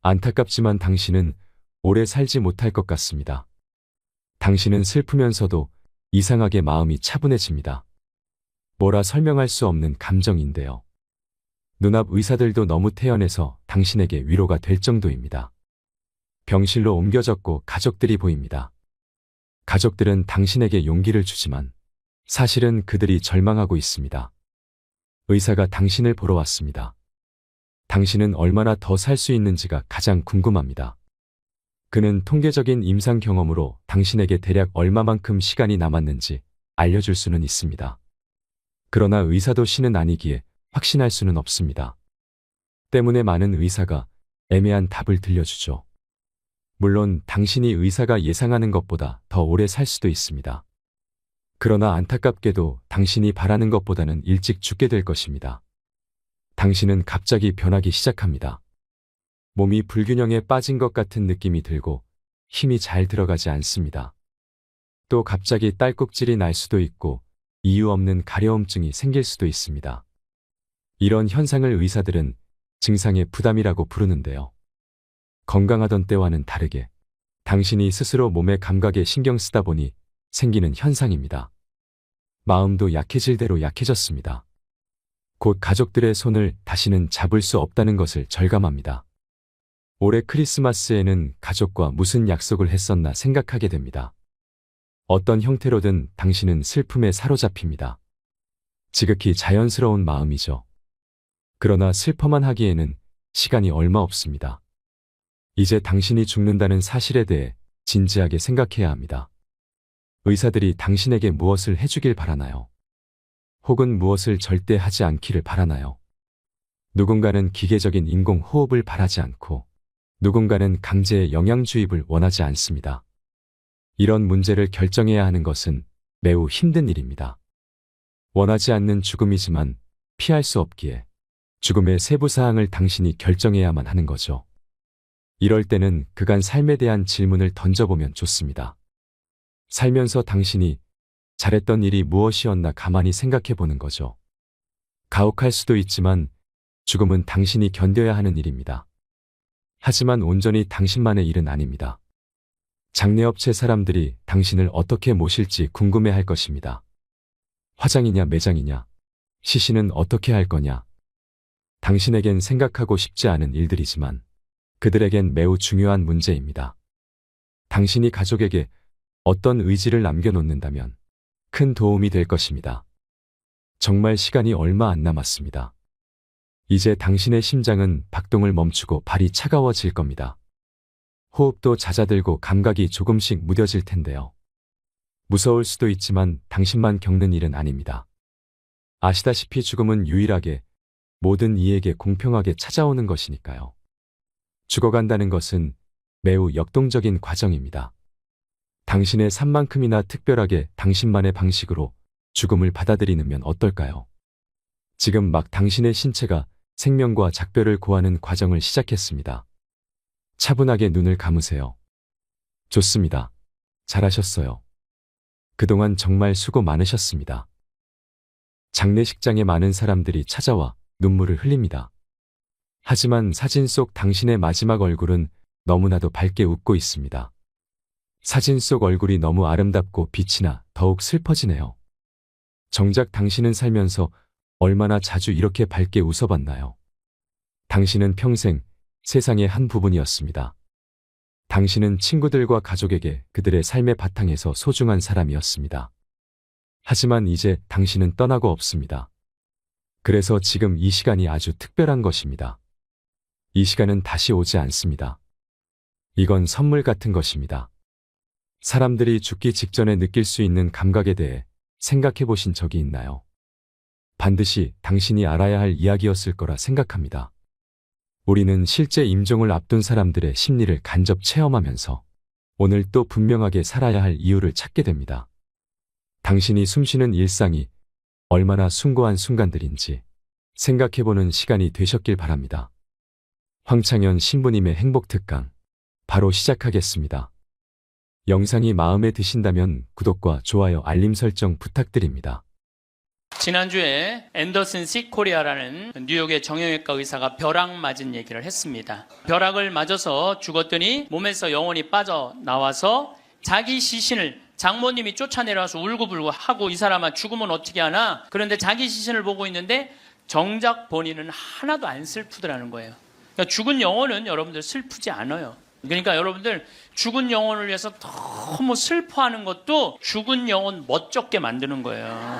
B: 안타깝지만 당신은 오래 살지 못할 것 같습니다. 당신은 슬프면서도 이상하게 마음이 차분해집니다. 뭐라 설명할 수 없는 감정인데요. 눈앞 의사들도 너무 태연해서 당신에게 위로가 될 정도입니다. 병실로 옮겨졌고 가족들이 보입니다. 가족들은 당신에게 용기를 주지만 사실은 그들이 절망하고 있습니다. 의사가 당신을 보러 왔습니다. 당신은 얼마나 더 살 수 있는지가 가장 궁금합니다. 그는 통계적인 임상 경험으로 당신에게 대략 얼마만큼 시간이 남았는지 알려줄 수는 있습니다. 그러나 의사도 신은 아니기에 확신할 수는 없습니다. 때문에 많은 의사가 애매한 답을 들려주죠. 물론 당신이 의사가 예상하는 것보다 더 오래 살 수도 있습니다. 그러나 안타깝게도 당신이 바라는 것보다는 일찍 죽게 될 것입니다. 당신은 갑자기 변하기 시작합니다. 몸이 불균형에 빠진 것 같은 느낌이 들고 힘이 잘 들어가지 않습니다. 또 갑자기 딸꾹질이 날 수도 있고 이유 없는 가려움증이 생길 수도 있습니다. 이런 현상을 의사들은 증상의 부담이라고 부르는데요. 건강하던 때와는 다르게 당신이 스스로 몸의 감각에 신경 쓰다 보니 생기는 현상입니다. 마음도 약해질 대로 약해졌습니다. 곧 가족들의 손을 다시는 잡을 수 없다는 것을 절감합니다. 올해 크리스마스에는 가족과 무슨 약속을 했었나 생각하게 됩니다. 어떤 형태로든 당신은 슬픔에 사로잡힙니다. 지극히 자연스러운 마음이죠. 그러나 슬퍼만 하기에는 시간이 얼마 없습니다. 이제 당신이 죽는다는 사실에 대해 진지하게 생각해야 합니다. 의사들이 당신에게 무엇을 해주길 바라나요? 혹은 무엇을 절대 하지 않기를 바라나요? 누군가는 기계적인 인공호흡을 바라지 않고 누군가는 강제의 영양주입을 원하지 않습니다. 이런 문제를 결정해야 하는 것은 매우 힘든 일입니다. 원하지 않는 죽음이지만 피할 수 없기에 죽음의 세부 사항을 당신이 결정해야만 하는 거죠. 이럴 때는 그간 삶에 대한 질문을 던져보면 좋습니다. 살면서 당신이 잘했던 일이 무엇이었나 가만히 생각해 보는 거죠. 가혹할 수도 있지만 죽음은 당신이 견뎌야 하는 일입니다. 하지만 온전히 당신만의 일은 아닙니다. 장례업체 사람들이 당신을 어떻게 모실지 궁금해 할 것입니다. 화장이냐 매장이냐, 시신은 어떻게 할 거냐. 당신에겐 생각하고 싶지 않은 일들이지만 그들에겐 매우 중요한 문제입니다. 당신이 가족에게 어떤 의지를 남겨놓는다면 큰 도움이 될 것입니다. 정말 시간이 얼마 안 남았습니다. 이제 당신의 심장은 박동을 멈추고 발이 차가워질 겁니다. 호흡도 잦아들고 감각이 조금씩 무뎌질 텐데요. 무서울 수도 있지만 당신만 겪는 일은 아닙니다. 아시다시피 죽음은 유일하게 모든 이에게 공평하게 찾아오는 것이니까요. 죽어간다는 것은 매우 역동적인 과정입니다. 당신의 삶만큼이나 특별하게 당신만의 방식으로 죽음을 받아들이면 어떨까요? 지금 막 당신의 신체가 생명과 작별을 고하는 과정을 시작했습니다. 차분하게 눈을 감으세요. 좋습니다. 잘하셨어요. 그동안 정말 수고 많으셨습니다. 장례식장에 많은 사람들이 찾아와 눈물을 흘립니다. 하지만 사진 속 당신의 마지막 얼굴은 너무나도 밝게 웃고 있습니다. 사진 속 얼굴이 너무 아름답고 빛이 나 더욱 슬퍼지네요. 정작 당신은 살면서 얼마나 자주 이렇게 밝게 웃어봤나요? 당신은 평생 세상의 한 부분이었습니다. 당신은 친구들과 가족에게 그들의 삶의 바탕에서 소중한 사람이었습니다. 하지만 이제 당신은 떠나고 없습니다. 그래서 지금 이 시간이 아주 특별한 것입니다. 이 시간은 다시 오지 않습니다. 이건 선물 같은 것입니다. 사람들이 죽기 직전에 느낄 수 있는 감각에 대해 생각해 보신 적이 있나요? 반드시 당신이 알아야 할 이야기였을 거라 생각합니다. 우리는 실제 임종을 앞둔 사람들의 심리를 간접 체험하면서 오늘 또 분명하게 살아야 할 이유를 찾게 됩니다. 당신이 숨쉬는 일상이 얼마나 숭고한 순간들인지 생각해보는 시간이 되셨길 바랍니다. 황창현 신부님의 행복특강 바로 시작하겠습니다. 영상이 마음에 드신다면 구독과 좋아요, 알림 설정 부탁드립니다.
A: 지난주에 앤더슨 시 코리아라는 뉴욕의 정형외과 의사가 벼락 맞은 얘기를 했습니다. 벼락을 맞아서 죽었더니 몸에서 영혼이 빠져나와서 자기 시신을 장모님이 쫓아내려와서 울고불고 하고 이 사람아 죽으면 어떻게 하나? 그런데 자기 시신을 보고 있는데 정작 본인은 하나도 안 슬프더라는 거예요. 그러니까 죽은 영혼은 여러분들 슬프지 않아요. 그러니까 여러분들 죽은 영혼을 위해서 너무 슬퍼하는 것도 죽은 영혼 멋쩍게 만드는 거예요.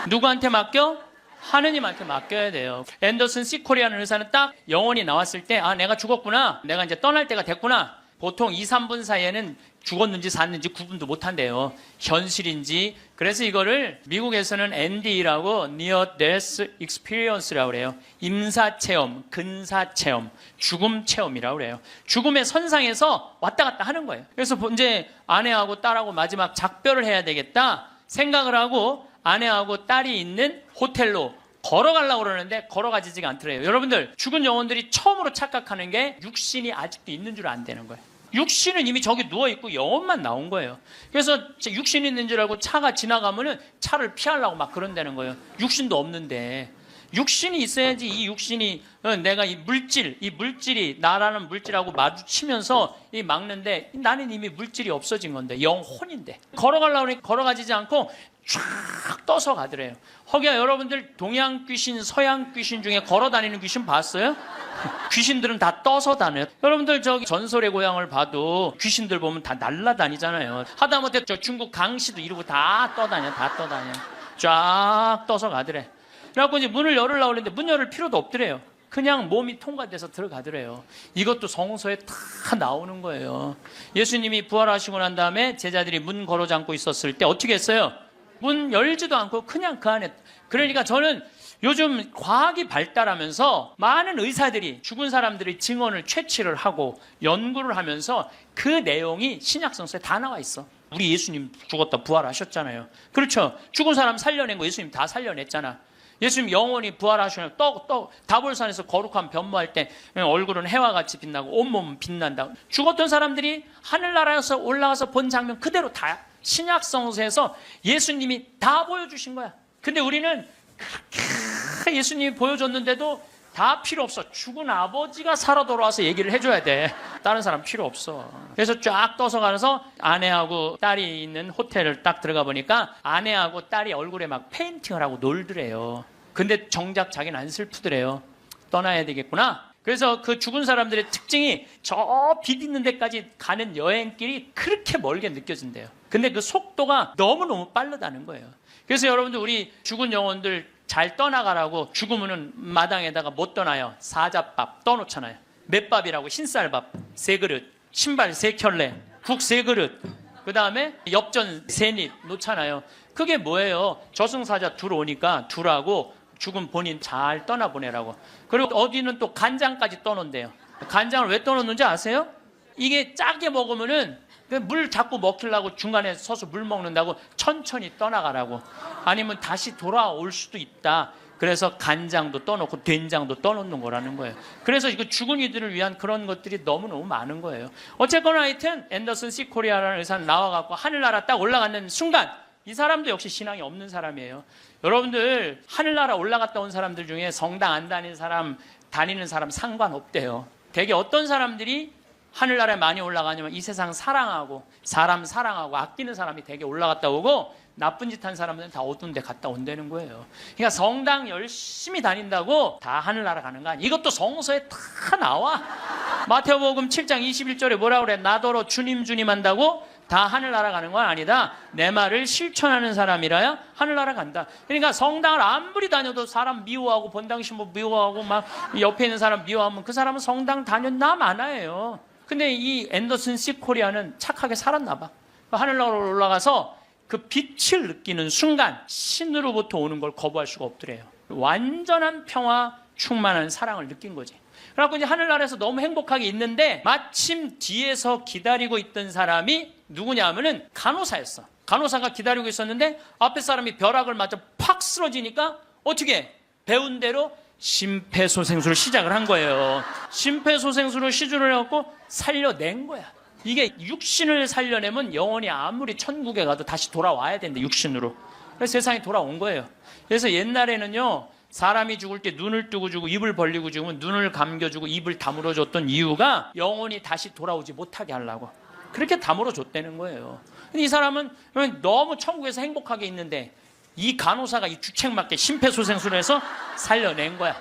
A: 누구한테 맡겨? 하느님한테 맡겨야 돼요. 앤더슨 시 코리아는 의사는 딱 영혼이 나왔을 때 아 내가 죽었구나. 내가 이제 떠날 때가 됐구나. 보통 2, 3분 사이에는 죽었는지 샀는지 구분도 못한대요. 현실인지. 그래서 이거를 미국에서는 ND라고 Near Death Experience라고 그래요. 임사체험, 근사체험, 죽음체험이라고 그래요. 죽음의 선상에서 왔다 갔다 하는 거예요. 그래서 이제 아내하고 딸하고 마지막 작별을 해야 되겠다 생각을 하고 아내하고 딸이 있는 호텔로 걸어가려고 그러는데 걸어가지지가 않더래요. 여러분들 죽은 영혼들이 처음으로 착각하는 게 육신이 아직도 있는 줄 안 되는 거예요. 육신은 이미 저기 누워있고 영혼만 나온 거예요. 그래서 육신이 있는 줄 알고 차가 지나가면은 차를 피하려고 막 그런다는 거예요. 육신도 없는데. 육신이 있어야지 이 육신이 내가 이 물질이 나라는 물질하고 마주치면서 이 막는데 나는 이미 물질이 없어진 건데 영혼인데 걸어가려고 하니 걸어가지지 않고 쫙 떠서 가더래요. 허기야 여러분들 동양 귀신, 서양 귀신 중에 걸어다니는 귀신 봤어요? 귀신들은 다 떠서 다녀요. 여러분들 저기 전설의 고향을 봐도 귀신들 보면 다 날아다니잖아요. 하다못해 저 중국 강씨도 이러고 다 떠다녀. 쫙 떠서 가더래. 그래갖고 이제 문을 열으려고 그랬는데 문 열을 필요도 없더래요. 그냥 몸이 통과돼서 들어가더래요. 이것도 성서에 다 나오는 거예요. 예수님이 부활하시고 난 다음에 제자들이 문 걸어 잠고 있었을 때 어떻게 했어요? 문 열지도 않고 그냥 그 안에. 그러니까 저는 요즘 과학이 발달하면서 많은 의사들이 죽은 사람들의 증언을 채취를 하고 연구를 하면서 그 내용이 신약 성서에 다 나와 있어. 우리 예수님 죽었다 부활하셨잖아요. 그렇죠? 죽은 사람 살려낸 거 예수님 다 살려냈잖아. 예수님 영원히 부활하시면 다볼산에서 거룩한 변모할 때 얼굴은 해와 같이 빛나고 온몸은 빛난다. 죽었던 사람들이 하늘나라에서 올라가서 본 장면 그대로 다 신약 성서에서 예수님이 다 보여주신 거야. 근데 우리는 그렇게 예수님이 보여줬는데도 다 필요 없어. 죽은 아버지가 살아 돌아와서 얘기를 해줘야 돼. 다른 사람 필요 없어. 그래서 쫙 떠서 가서 아내하고 딸이 있는 호텔을 딱 들어가 보니까 아내하고 딸이 얼굴에 막 페인팅을 하고 놀더래요. 근데 정작 자기는 안 슬프더래요. 떠나야 되겠구나. 그래서 그 죽은 사람들의 특징이 저 빛 있는 데까지 가는 여행길이 그렇게 멀게 느껴진대요. 근데 그 속도가 너무너무 빠르다는 거예요. 그래서 여러분들 우리 죽은 영혼들 잘 떠나가라고 죽으면은 마당에다가 못 떠나요. 사자밥 떠놓잖아요. 맷밥이라고 흰쌀밥 3그릇, 신발 3켤레, 국 3그릇, 그 다음에 엽전 3입 놓잖아요. 그게 뭐예요? 저승사자 둘 오니까 둘하고 죽은 본인 잘 떠나보내라고. 그리고 어디는 또 간장까지 떠놓는데요. 간장을 왜 떠놓는지 아세요? 이게 짜게 먹으면은 물 자꾸 먹히려고 중간에 서서 물 먹는다고 천천히 떠나가라고. 아니면 다시 돌아올 수도 있다. 그래서 간장도 떠놓고 된장도 떠놓는 거라는 거예요. 그래서 이거 죽은 이들을 위한 그런 것들이 너무너무 많은 거예요. 어쨌거나 하여튼 앤더슨 C 코리아라는 의사는 나와갖고 하늘나라 딱 올라가는 순간 이 사람도 역시 신앙이 없는 사람이에요. 여러분들 하늘나라 올라갔다 온 사람들 중에 성당 안 다니는 사람 상관없대요. 되게 어떤 사람들이 하늘나라에 많이 올라가냐면 이 세상 사랑하고 사람 사랑하고 아끼는 사람이 되게 올라갔다 오고 나쁜 짓 한 사람들은 다 어두운 데 갔다 온다는 거예요. 그러니까 성당 열심히 다닌다고 다 하늘나라 가는 거 아니야. 이것도 성서에 다 나와. 마태복음 7장 21절에 뭐라 그래? 나더러 주님 주님 한다고 다 하늘나라 가는 건 아니다. 내 말을 실천하는 사람이라야 하늘나라 간다. 그러니까 성당을 아무리 다녀도 사람 미워하고 본당 신부 미워하고 막 옆에 있는 사람 미워하면 그 사람은 성당 다녔나 마나예요. 근데 이 앤더슨 C 코리아는 착하게 살았나 봐. 하늘나라로 올라가서 그 빛을 느끼는 순간 신으로부터 오는 걸 거부할 수가 없더래요. 완전한 평화, 충만한 사랑을 느낀 거지. 그래갖고 이제 하늘나라에서 너무 행복하게 있는데 마침 뒤에서 기다리고 있던 사람이 누구냐 하면은 간호사였어. 간호사가 기다리고 있었는데 앞에 사람이 벼락을 맞아 팍 쓰러지니까 어떻게 배운 대로 심폐소생술을 시작을 한 거예요. 심폐소생술을 시술을 해갖고 살려낸 거야. 이게 육신을 살려내면 영혼이 아무리 천국에 가도 다시 돌아와야 된대, 육신으로. 그래서 세상에 돌아온 거예요. 그래서 옛날에는요, 사람이 죽을 때 눈을 뜨고 주고 입을 벌리고 죽으면 눈을 감겨주고 입을 다물어 줬던 이유가 영혼이 다시 돌아오지 못하게 하려고. 그렇게 다물어 줬다는 거예요. 근데 이 사람은 너무 천국에서 행복하게 있는데 이 간호사가 이 주책맞게 심폐소생술을 해서 살려낸 거야.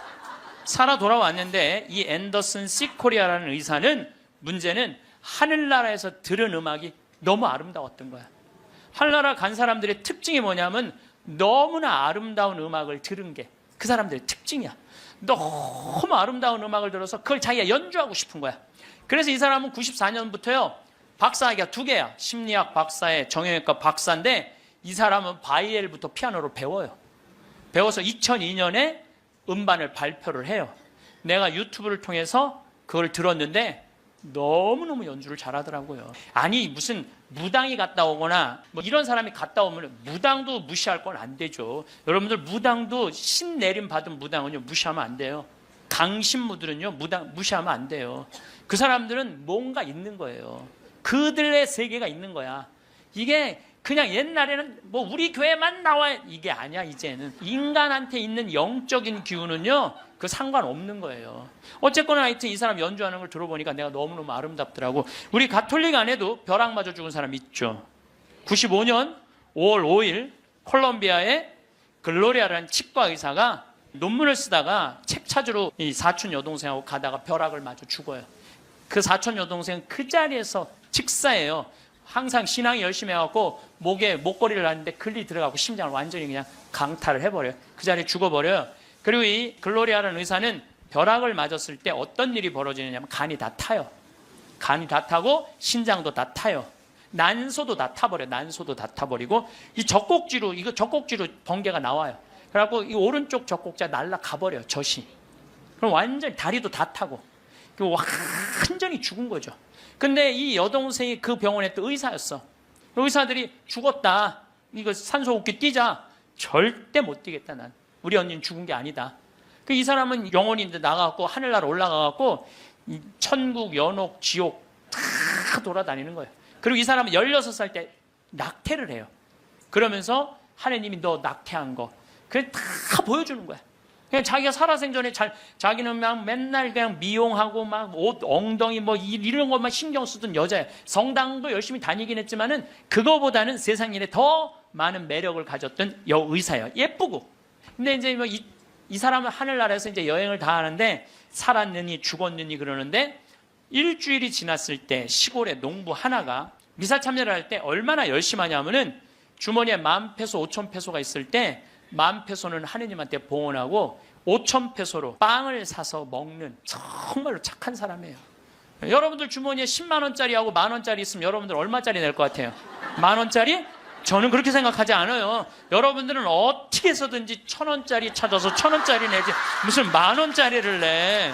A: 살아 돌아왔는데 이 앤더슨 C 코리아라는 의사는 문제는 하늘나라에서 들은 음악이 너무 아름다웠던 거야. 하늘나라 간 사람들의 특징이 뭐냐면 너무나 아름다운 음악을 들은 게 그 사람들의 특징이야. 너무 아름다운 음악을 들어서 그걸 자기가 연주하고 싶은 거야. 그래서 이 사람은 94년부터요. 박사학위가 2개야. 심리학 박사에 정형외과 박사인데 이 사람은 바이엘부터 피아노를 배워요. 배워서 2002년에 음반을 발표를 해요. 내가 유튜브를 통해서 그걸 들었는데 너무너무 연주를 잘하더라고요. 아니 무슨 무당이 갔다 오거나 뭐 이런 사람이 갔다 오면 무당도 무시할 건 안 되죠. 여러분들 무당도 신 내림 받은 무당은요 무시하면 안 돼요. 강신무들은요 무당 무시하면 안 돼요. 그 사람들은 뭔가 있는 거예요. 그들의 세계가 있는 거야. 이게 그냥 옛날에는 뭐 우리 교회만 나와 이게 아니야. 이제는 인간한테 있는 영적인 기운은요 그 상관없는 거예요. 어쨌거나 하여튼 이 사람 연주하는 걸 들어보니까 내가 너무너무 아름답더라고. 우리 가톨릭 안에도 벼락 맞아 죽은 사람 있죠. 95년 5월 5일 콜롬비아의 글로리아라는 치과 의사가 논문을 쓰다가 책 찾으러 이 사촌 여동생하고 가다가 벼락을 맞아 죽어요. 그 사촌 여동생은 그 자리에서 직사예요. 항상 신앙이 열심히 해갖고 목에 목걸이를 하는데 글리 들어가고 심장을 완전히 그냥 강탈을 해버려요. 그 자리에 죽어버려요. 그리고 이 글로리아라는 의사는 벼락을 맞았을 때 어떤 일이 벌어지느냐면 간이 다 타요. 간이 다 타고 신장도 다 타요. 난소도 다 타버려요. 난소도 다 타버리고 이 젖꼭지로 번개가 나와요. 그래갖고 이 오른쪽 젖꼭지가 날아가버려요. 젖이. 그럼 완전히 다리도 다 타고 완전히 죽은 거죠. 근데 이 여동생이 그 병원에 또 의사였어. 의사들이 죽었다. 이거 산소호흡기 뛰자. 절대 못 뛰겠다 난. 우리 언니는 죽은 게 아니다. 이 사람은 영혼인데 나가갖고 하늘나라 올라가갖고 천국, 연옥, 지옥 다 돌아다니는 거예요. 그리고 이 사람은 16살 때 낙태를 해요. 그러면서 하나님이 너 낙태한 거 그냥 다 보여주는 거야. 그냥 자기가 살아생전에 자기는 막 맨날 그냥 미용하고 막 옷 엉덩이 뭐 이런 것만 신경 쓰던 여자예요. 성당도 열심히 다니긴 했지만은 그거보다는 세상 일에 더 많은 매력을 가졌던 여의사예요. 예쁘고. 근데 이제 뭐 이 사람은 하늘나라에서 이제 여행을 다 하는데 살았느니 죽었느니 그러는데 일주일이 지났을 때 시골에 농부 하나가 미사 참여를 할 때 얼마나 열심히 하냐면은 주머니에 10,000페소, 5,000페소가 있을 때 10,000페소는 하느님한테 봉헌하고 5,000페소로 빵을 사서 먹는 정말로 착한 사람이에요. 여러분들 주머니에 10만 원짜리하고 10,000원짜리 있으면 여러분들 얼마짜리 낼 것 같아요? 10,000원짜리? 저는 그렇게 생각하지 않아요. 여러분들은 어떻게 해서든지 1,000원짜리 찾아서 1,000원짜리 내지 무슨 10,000원짜리를 내.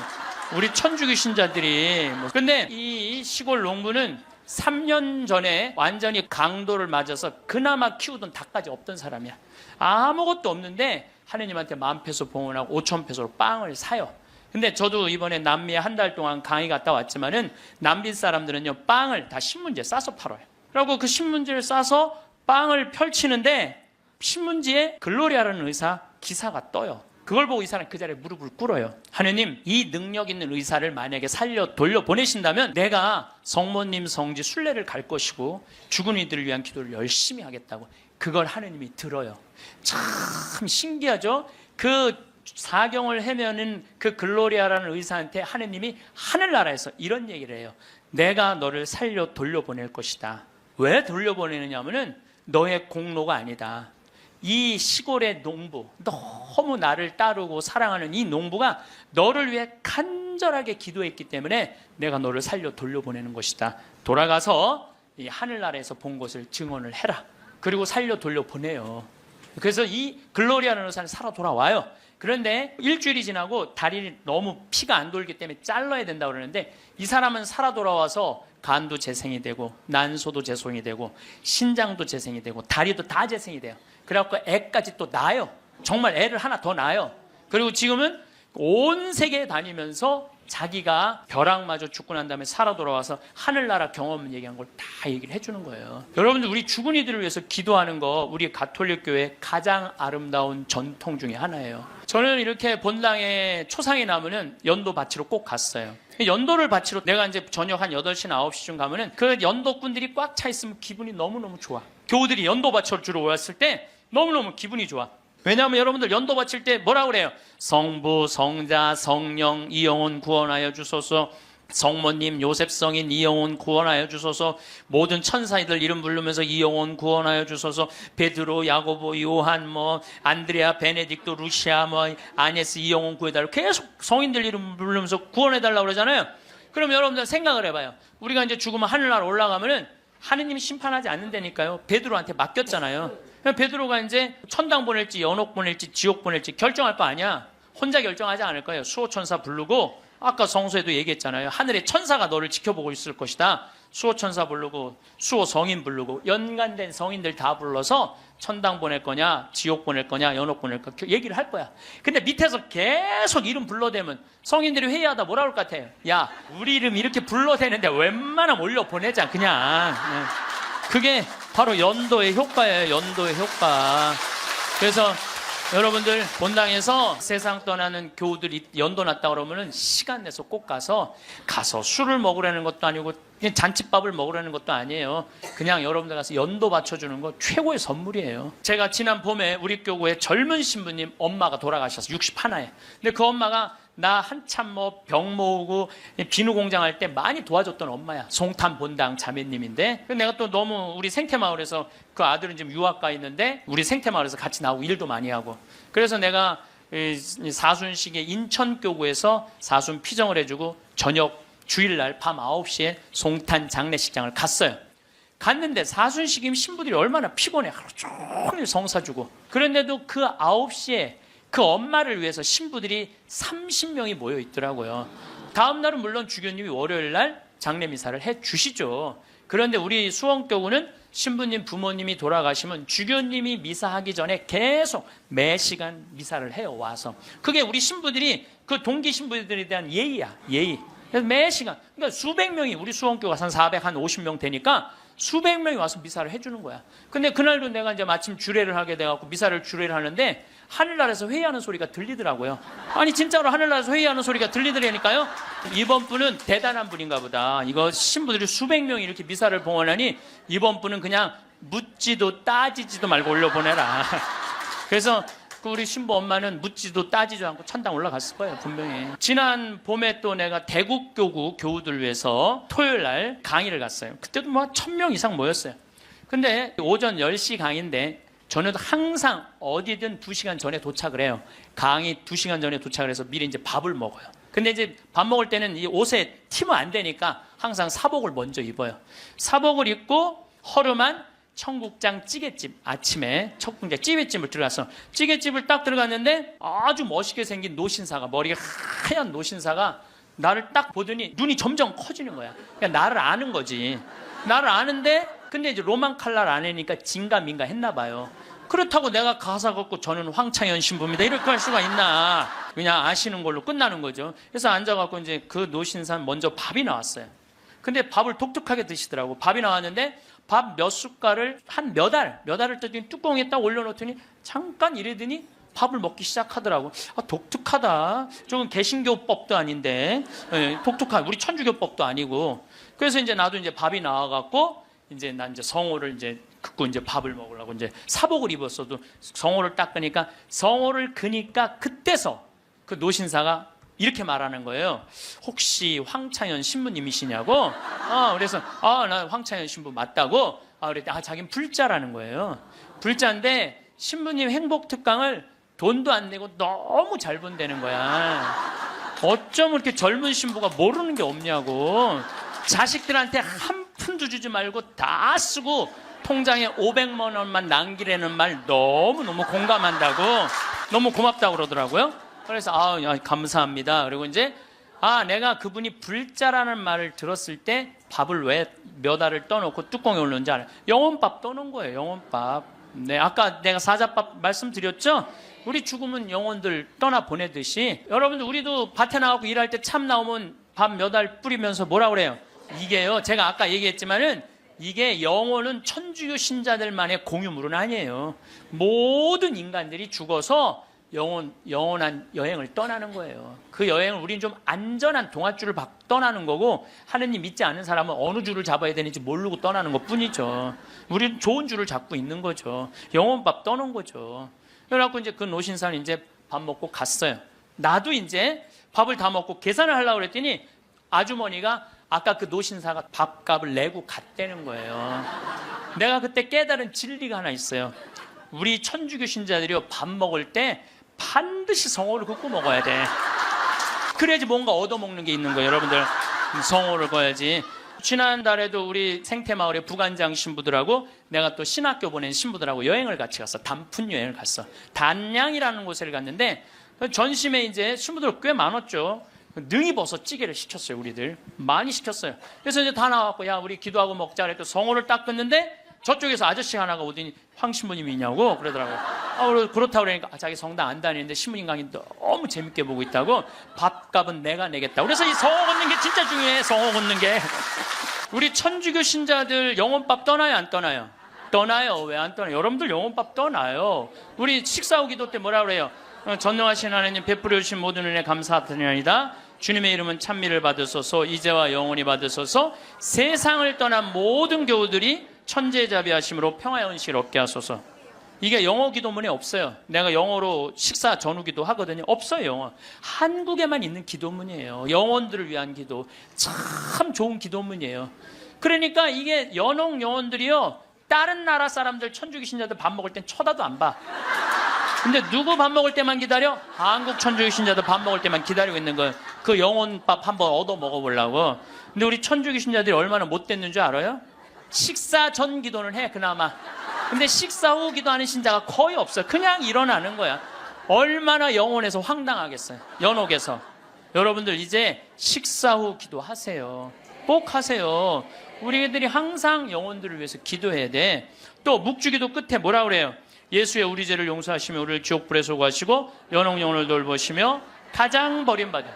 A: 우리 천주교 신자들이. 근데 이 시골 농부는 3년 전에 완전히 강도를 맞아서 그나마 키우던 닭까지 없던 사람이야. 아무것도 없는데 하느님한테 10,000페소 봉헌하고 5,000페소로 빵을 사요. 근데 저도 이번에 남미에 한 달 동안 강의 갔다 왔지만은 남미 사람들은요 빵을 다 신문지에 싸서 팔아요. 그리고 그 신문지를 싸서 빵을 펼치는데 신문지에 글로리아라는 의사 기사가 떠요. 그걸 보고 이 사람 그 자리에 무릎을 꿇어요. 하느님, 이 능력 있는 의사를 만약에 살려 돌려보내신다면 내가 성모님 성지 순례를 갈 것이고 죽은 이들을 위한 기도를 열심히 하겠다고. 그걸 하느님이 들어요. 참 신기하죠? 그 사경을 헤매는 그 글로리아라는 의사한테 하느님이 하늘나라에서 이런 얘기를 해요. 내가 너를 살려 돌려보낼 것이다. 왜 돌려보내느냐 하면은 너의 공로가 아니다. 이 시골의 농부, 너무 나를 따르고 사랑하는 이 농부가 너를 위해 간절하게 기도했기 때문에 내가 너를 살려 돌려보내는 것이다. 돌아가서 이 하늘나라에서 본 것을 증언을 해라. 그리고 살려 돌려보내요. 그래서 이 글로리아라는 의사는 살아 돌아와요. 그런데 일주일이 지나고 다리를 너무 피가 안 돌기 때문에 잘라야 된다고 그러는데 이 사람은 살아 돌아와서 간도 재생이 되고 난소도 재생이 되고 신장도 재생이 되고 다리도 다 재생이 돼요. 그래갖고 애까지 또 낳아요. 정말 애를 하나 더 낳아요. 그리고 지금은 온 세계에 다니면서 자기가 벼락마저 죽고 난 다음에 살아 돌아와서 하늘나라 경험 얘기한 걸 다 얘기를 해주는 거예요. 여러분들 우리 죽은 이들을 위해서 기도하는 거 우리 가톨릭 교회의 가장 아름다운 전통 중에 하나예요. 저는 이렇게 본당에 초상이 나면은 연도 바치러 꼭 갔어요. 연도를 바치러 내가 이제 저녁 한 8시나 9시쯤 가면은 그 연도꾼들이 꽉 차 있으면 기분이 너무너무 좋아. 교우들이 연도 바치러 주러 왔을 때 너무너무 기분이 좋아. 왜냐하면 여러분들 연도 바칠 때 뭐라고 그래요? 성부, 성자, 성령, 이 영혼 구원하여 주소서. 성모님, 요셉 성인 이 영혼 구원하여 주소서. 모든 천사이들 이름 부르면서 이 영혼 구원하여 주소서. 베드로, 야고보, 요한, 안드레아, 베네딕토, 루시아, 아네스 이 영혼 구해달라고 계속 성인들 이름 부르면서 구원해달라고 그러잖아요. 그럼 여러분들 생각을 해봐요. 우리가 이제 죽으면 하늘나라 올라가면은 하느님이 심판하지 않는다니까요. 베드로한테 맡겼잖아요. 베드로가 이제 천당 보낼지 연옥 보낼지 지옥 보낼지 결정할 거 아니야. 혼자 결정하지 않을 거예요. 수호천사 부르고 아까 성서에도 얘기했잖아요. 하늘의 천사가 너를 지켜보고 있을 것이다. 수호천사 부르고 수호 성인 부르고 연관된 성인들 다 불러서 천당 보낼 거냐 지옥 보낼 거냐 연옥 보낼 거냐 얘기를 할 거야. 근데 밑에서 계속 이름 불러대면 성인들이 회의하다 뭐라 그럴 것 같아요? 야 우리 이름 이렇게 불러대는데 웬만하면 올려보내자 그냥. 그게 바로 연도의 효과예요. 연도의 효과. 그래서 여러분들 본당에서 세상 떠나는 교우들이 연도 났다 그러면은 시간 내서 꼭 가서 술을 먹으라는 것도 아니고 그냥 잔치밥을 먹으라는 것도 아니에요. 그냥 여러분들 가서 연도 바쳐주는 거 최고의 선물이에요. 제가 지난 봄에 우리 교구에 젊은 신부님 엄마가 돌아가셨어요. 61에. 근데 그 엄마가 나 한참 병 모으고 비누 공장 할 때 많이 도와줬던 엄마야. 송탄 본당 자매님인데 내가 또 너무 우리 생태마을에서 그 아들은 지금 유학 가 있는데 우리 생태마을에서 같이 나오고 일도 많이 하고 그래서 내가 사순식에 인천교구에서 사순 피정을 해주고 저녁 주일날 밤 9시에 송탄 장례식장을 갔어요. 갔는데 사순식이면 신부들이 얼마나 피곤해. 하루 종일 성사주고 그런데도 그 9시에 그 엄마를 위해서 신부들이 30명이 모여 있더라고요. 다음 날은 물론 주교님이 월요일 날 장례 미사를 해 주시죠. 그런데 우리 수원교구는 신부님 부모님이 돌아가시면 주교님이 미사하기 전에 계속 매 시간 미사를 해요. 와서. 그게 우리 신부들이 그 동기 신부들에 대한 예의야. 예의. 그래서 매 시간, 그러니까 수백 명이, 우리 수원교가 한 450명 되니까 수백 명이 와서 미사를 해주는 거야. 근데 그날도 내가 이제 마침 주례를 하게 돼갖고 미사를 주례를 하는데 하늘나라에서 회의하는 소리가 들리더라고요. 아니 진짜로 하늘나라에서 회의하는 소리가 들리더라니까요. 이번 분은 대단한 분인가 보다. 이거 신부들이 수백 명이 이렇게 미사를 봉헌하니 이번 분은 그냥 묻지도 따지지도 말고 올려보내라. 그래서 그 우리 신부 엄마는 묻지도 따지지도 않고 천당 올라갔을 거예요, 분명히. 지난 봄에 또 내가 대국교구 교우들 위해서 토요일 날 강의를 갔어요. 그때도 뭐 1000명 이상 모였어요. 근데 오전 10시 강의인데 저는 항상 어디든 2시간 전에 도착을 해요. 강의 2시간 전에 도착을 해서 미리 이제 밥을 먹어요. 근데 이제 밥 먹을 때는 이 옷에 티면 안 되니까 항상 사복을 먼저 입어요. 사복을 입고 허름한 청국장 찌개집, 아침에 청국장 찌개집을 들어갔어. 찌개집을 딱 들어갔는데 아주 멋있게 생긴 노신사가, 머리가 하얀 노신사가 나를 딱 보더니 눈이 점점 커지는 거야. 그러니까 나를 아는 거지. 나를 아는데 근데 이제 로만 칼날 아내니까 진가민가 했나 봐요. 그렇다고 내가 가사 걷고 저는 황창현 신부입니다 이렇게 할 수가 있나. 그냥 아시는 걸로 끝나는 거죠. 그래서 앉아갖고 이제 그 노신사는 먼저 밥이 나왔어요. 근데 밥을 독특하게 드시더라고. 밥이 나왔는데 밥 몇 숟갈을 한 몇 알을 떠더니 뚜껑에 딱 올려놓더니 잠깐 이러더니 밥을 먹기 시작하더라고. 아, 독특하다. 조금 개신교법도 아닌데, 독특한, 우리 천주교법도 아니고. 그래서 이제 나도 이제 밥이 나와갖고, 이제 난 이제 성호를 이제 긋고 이제 밥을 먹으려고 이제 사복을 입었어도 성호를 딱 끄니까, 성호를 그니까 그때서 그 노신사가 이렇게 말하는 거예요. 혹시 황창현 신부님이시냐고? 그래서, 나 황창현 신부 맞다고? 그랬더니, 자기는 불자라는 거예요. 불자인데, 신부님 행복특강을 돈도 안 내고 너무 잘 본다는 거야. 어쩜 이렇게 젊은 신부가 모르는 게 없냐고. 자식들한테 한 푼도 주지 말고 다 쓰고 통장에 500만 원만 남기라는 말 너무너무 공감한다고. 너무 고맙다고 그러더라고요. 그래서 감사합니다. 그리고 이제 내가 그분이 불자라는 말을 들었을 때 밥을 왜 몇 알을 떠놓고 뚜껑에 올렸는지 알아요. 영혼밥 떠놓은 거예요. 영혼밥. 네, 아까 내가 사자밥 말씀드렸죠? 우리 죽으면 영혼들 떠나 보내듯이 여러분들 우리도 밭에 나가고 일할 때 참 나오면 밥 몇 알 뿌리면서 뭐라 그래요? 이게요, 제가 아까 얘기했지만은 이게 영혼은 천주교 신자들만의 공유물은 아니에요. 모든 인간들이 죽어서 영원한 여행을 떠나는 거예요. 그 여행을 우리는 좀 안전한 동아줄을 떠나는 거고, 하느님 믿지 않는 사람은 어느 줄을 잡아야 되는지 모르고 떠나는 것 뿐이죠. 우리는 좋은 줄을 잡고 있는 거죠. 영혼밥 떠는 거죠. 그래갖고 이제 그 노신사는 이제 밥 먹고 갔어요. 나도 이제 밥을 다 먹고 계산을 하려고 그랬더니 아주머니가 아까 그 노신사가 밥값을 내고 갔다는 거예요. 내가 그때 깨달은 진리가 하나 있어요. 우리 천주교 신자들이요, 밥 먹을 때 반드시 성호를 긋고 먹어야 돼. 그래야지 뭔가 얻어먹는 게 있는 거예요. 여러분들 성호를 긋어야지. 지난달에도 우리 생태마을의 부관장 신부들하고 내가 또 신학교 보낸 신부들하고 여행을 같이 갔어. 단풍 여행을 갔어. 단양이라는 곳을 갔는데 전심에 이제 신부들 꽤 많았죠. 능이버섯 찌개를 시켰어요. 우리들 많이 시켰어요. 그래서 이제 다 나왔고, 야 우리 기도하고 먹자 그랬더니 성호를 딱 긋는데 저쪽에서 아저씨 하나가 오더니 황 신부님이냐고 그러더라고요. 그렇다고 그러니까 자기 성당 안 다니는데 신부님 강의 너무 재밌게 보고 있다고, 밥값은 내가 내겠다. 그래서 이 성호 걷는 게 진짜 중요해. 성호 걷는 게. 우리 천주교 신자들 영혼밥 떠나요 안 떠나요? 떠나요. 왜 안 떠나요? 여러분들 영혼밥 떠나요. 우리 식사 후 기도 때 뭐라 그래요? 전능하신 하나님 베풀어 주신 모든 은혜 감사드리나이다. 주님의 이름은 찬미를 받으소서, 이제와 영원히 받으소서. 세상을 떠난 모든 교우들이 천재자비하심으로 평화의 은식을 얻게 하소서. 이게 영어 기도문에 없어요. 내가 영어로 식사 전후 기도 하거든요. 없어요. 영어. 한국에만 있는 기도문이에요. 영혼들을 위한 기도. 참 좋은 기도문이에요. 그러니까 이게 연옥 영혼들이요, 다른 나라 사람들 천주교 신자들 밥 먹을 땐 쳐다도 안 봐. 근데 누구 밥 먹을 때만 기다려? 한국 천주교 신자들 밥 먹을 때만 기다리고 있는 거예요. 그 영혼밥 한번 얻어 먹어보려고. 근데 우리 천주교 신자들이 얼마나 못됐는 줄 알아요? 식사 전 기도는 해, 그나마. 근데 식사 후 기도하는 신자가 거의 없어요. 그냥 일어나는 거야. 얼마나 영혼에서 황당하겠어요. 연옥에서. 여러분들 이제 식사 후 기도하세요. 꼭 하세요. 우리 애들이 항상 영혼들을 위해서 기도해야 돼. 또 묵주기도 끝에 뭐라 그래요? 예수의 우리 죄를 용서하시며 우리를 지옥불에 소구하시고 연옥 영혼을 돌보시며 가장 버림받은.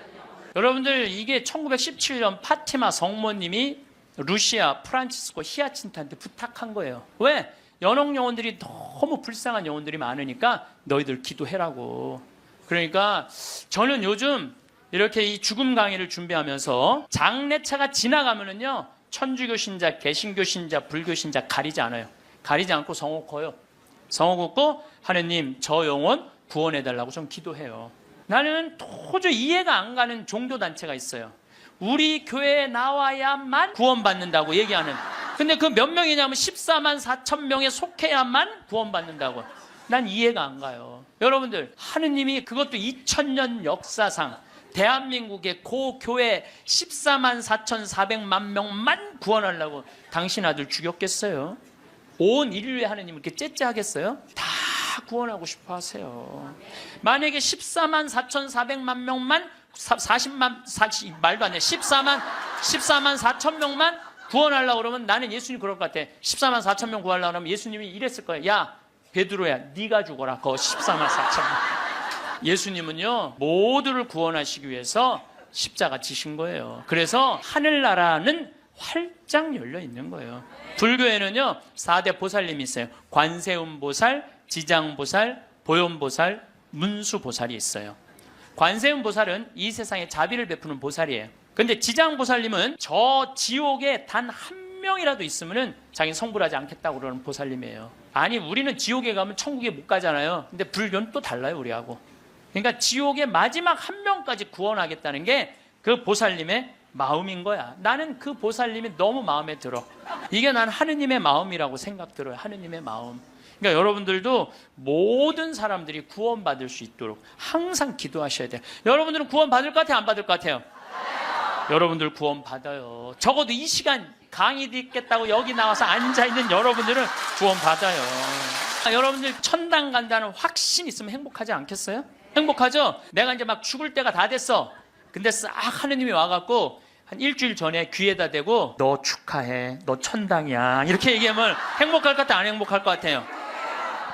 A: 여러분들 이게 1917년 파티마 성모님이 루시아 프란치스코 히아친트한테 부탁한 거예요. 왜? 연옥 영혼들이 너무 불쌍한 영혼들이 많으니까 너희들 기도해라고. 그러니까 저는 요즘 이렇게 이 죽음 강의를 준비하면서 장례차가 지나가면은요, 천주교 신자, 개신교 신자, 불교 신자 가리지 않아요. 가리지 않고 성호 커요. 성호 긋고 하느님 저 영혼 구원해달라고 좀 기도해요. 나는 도저히 이해가 안 가는 종교단체가 있어요. 우리 교회에 나와야만 구원받는다고 얘기하는. 근데 그 몇 명이냐면 14만 4천 명에 속해야만 구원받는다고. 난 이해가 안 가요. 여러분들, 하느님이 그것도 2000년 역사상 대한민국의 고교회 14만 4,400만 명만 구원하려고 당신 아들 죽였겠어요? 온 인류의 하느님을 이렇게 째째하겠어요? 다 구원하고 싶어 하세요. 만약에 14만 4,400만 명만 말도 안 돼. 14만 4천 명만 구원하려고 그러면 나는 예수님 그럴 것 같아. 14만 4천 명 구하려고 그러면 예수님이 이랬을 거예요. 야, 베드로야, 네가 죽어라. 그 14만 4천 명. 예수님은요, 모두를 구원하시기 위해서 십자가 지신 거예요. 그래서 하늘나라는 활짝 열려 있는 거예요. 불교에는요, 4대 보살님이 있어요. 관세음보살, 지장보살, 보현보살, 문수보살이 있어요. 관세음보살은 이 세상에 자비를 베푸는 보살이에요. 근데 지장보살님은 저 지옥에 단 한 명이라도 있으면은 자기 성불하지 않겠다고 그러는 보살님이에요. 아니, 우리는 지옥에 가면 천국에 못 가잖아요. 근데 불교는 또 달라요, 우리하고. 그러니까 지옥의 마지막 한 명까지 구원하겠다는 게 그 보살님의 마음인 거야. 나는 그 보살님이 너무 마음에 들어. 이게 난 하느님의 마음이라고 생각 들어요. 하느님의 마음. 그러니까 여러분들도 모든 사람들이 구원받을 수 있도록 항상 기도하셔야 돼요. 여러분들은 구원받을 것 같아요? 안 받을 것 같아요? 여러분들 구원받아요. 적어도 이 시간 강의 듣겠다고 여기 나와서 앉아있는 여러분들은 구원받아요. 여러분들 천당 간다는 확신 있으면 행복하지 않겠어요? 행복하죠? 내가 이제 막 죽을 때가 다 됐어. 근데 싹 하느님이 와갖고 한 일주일 전에 귀에다 대고 너 축하해. 너 천당이야. 이렇게 얘기하면 행복할 것 같아요? 안 행복할 것 같아요?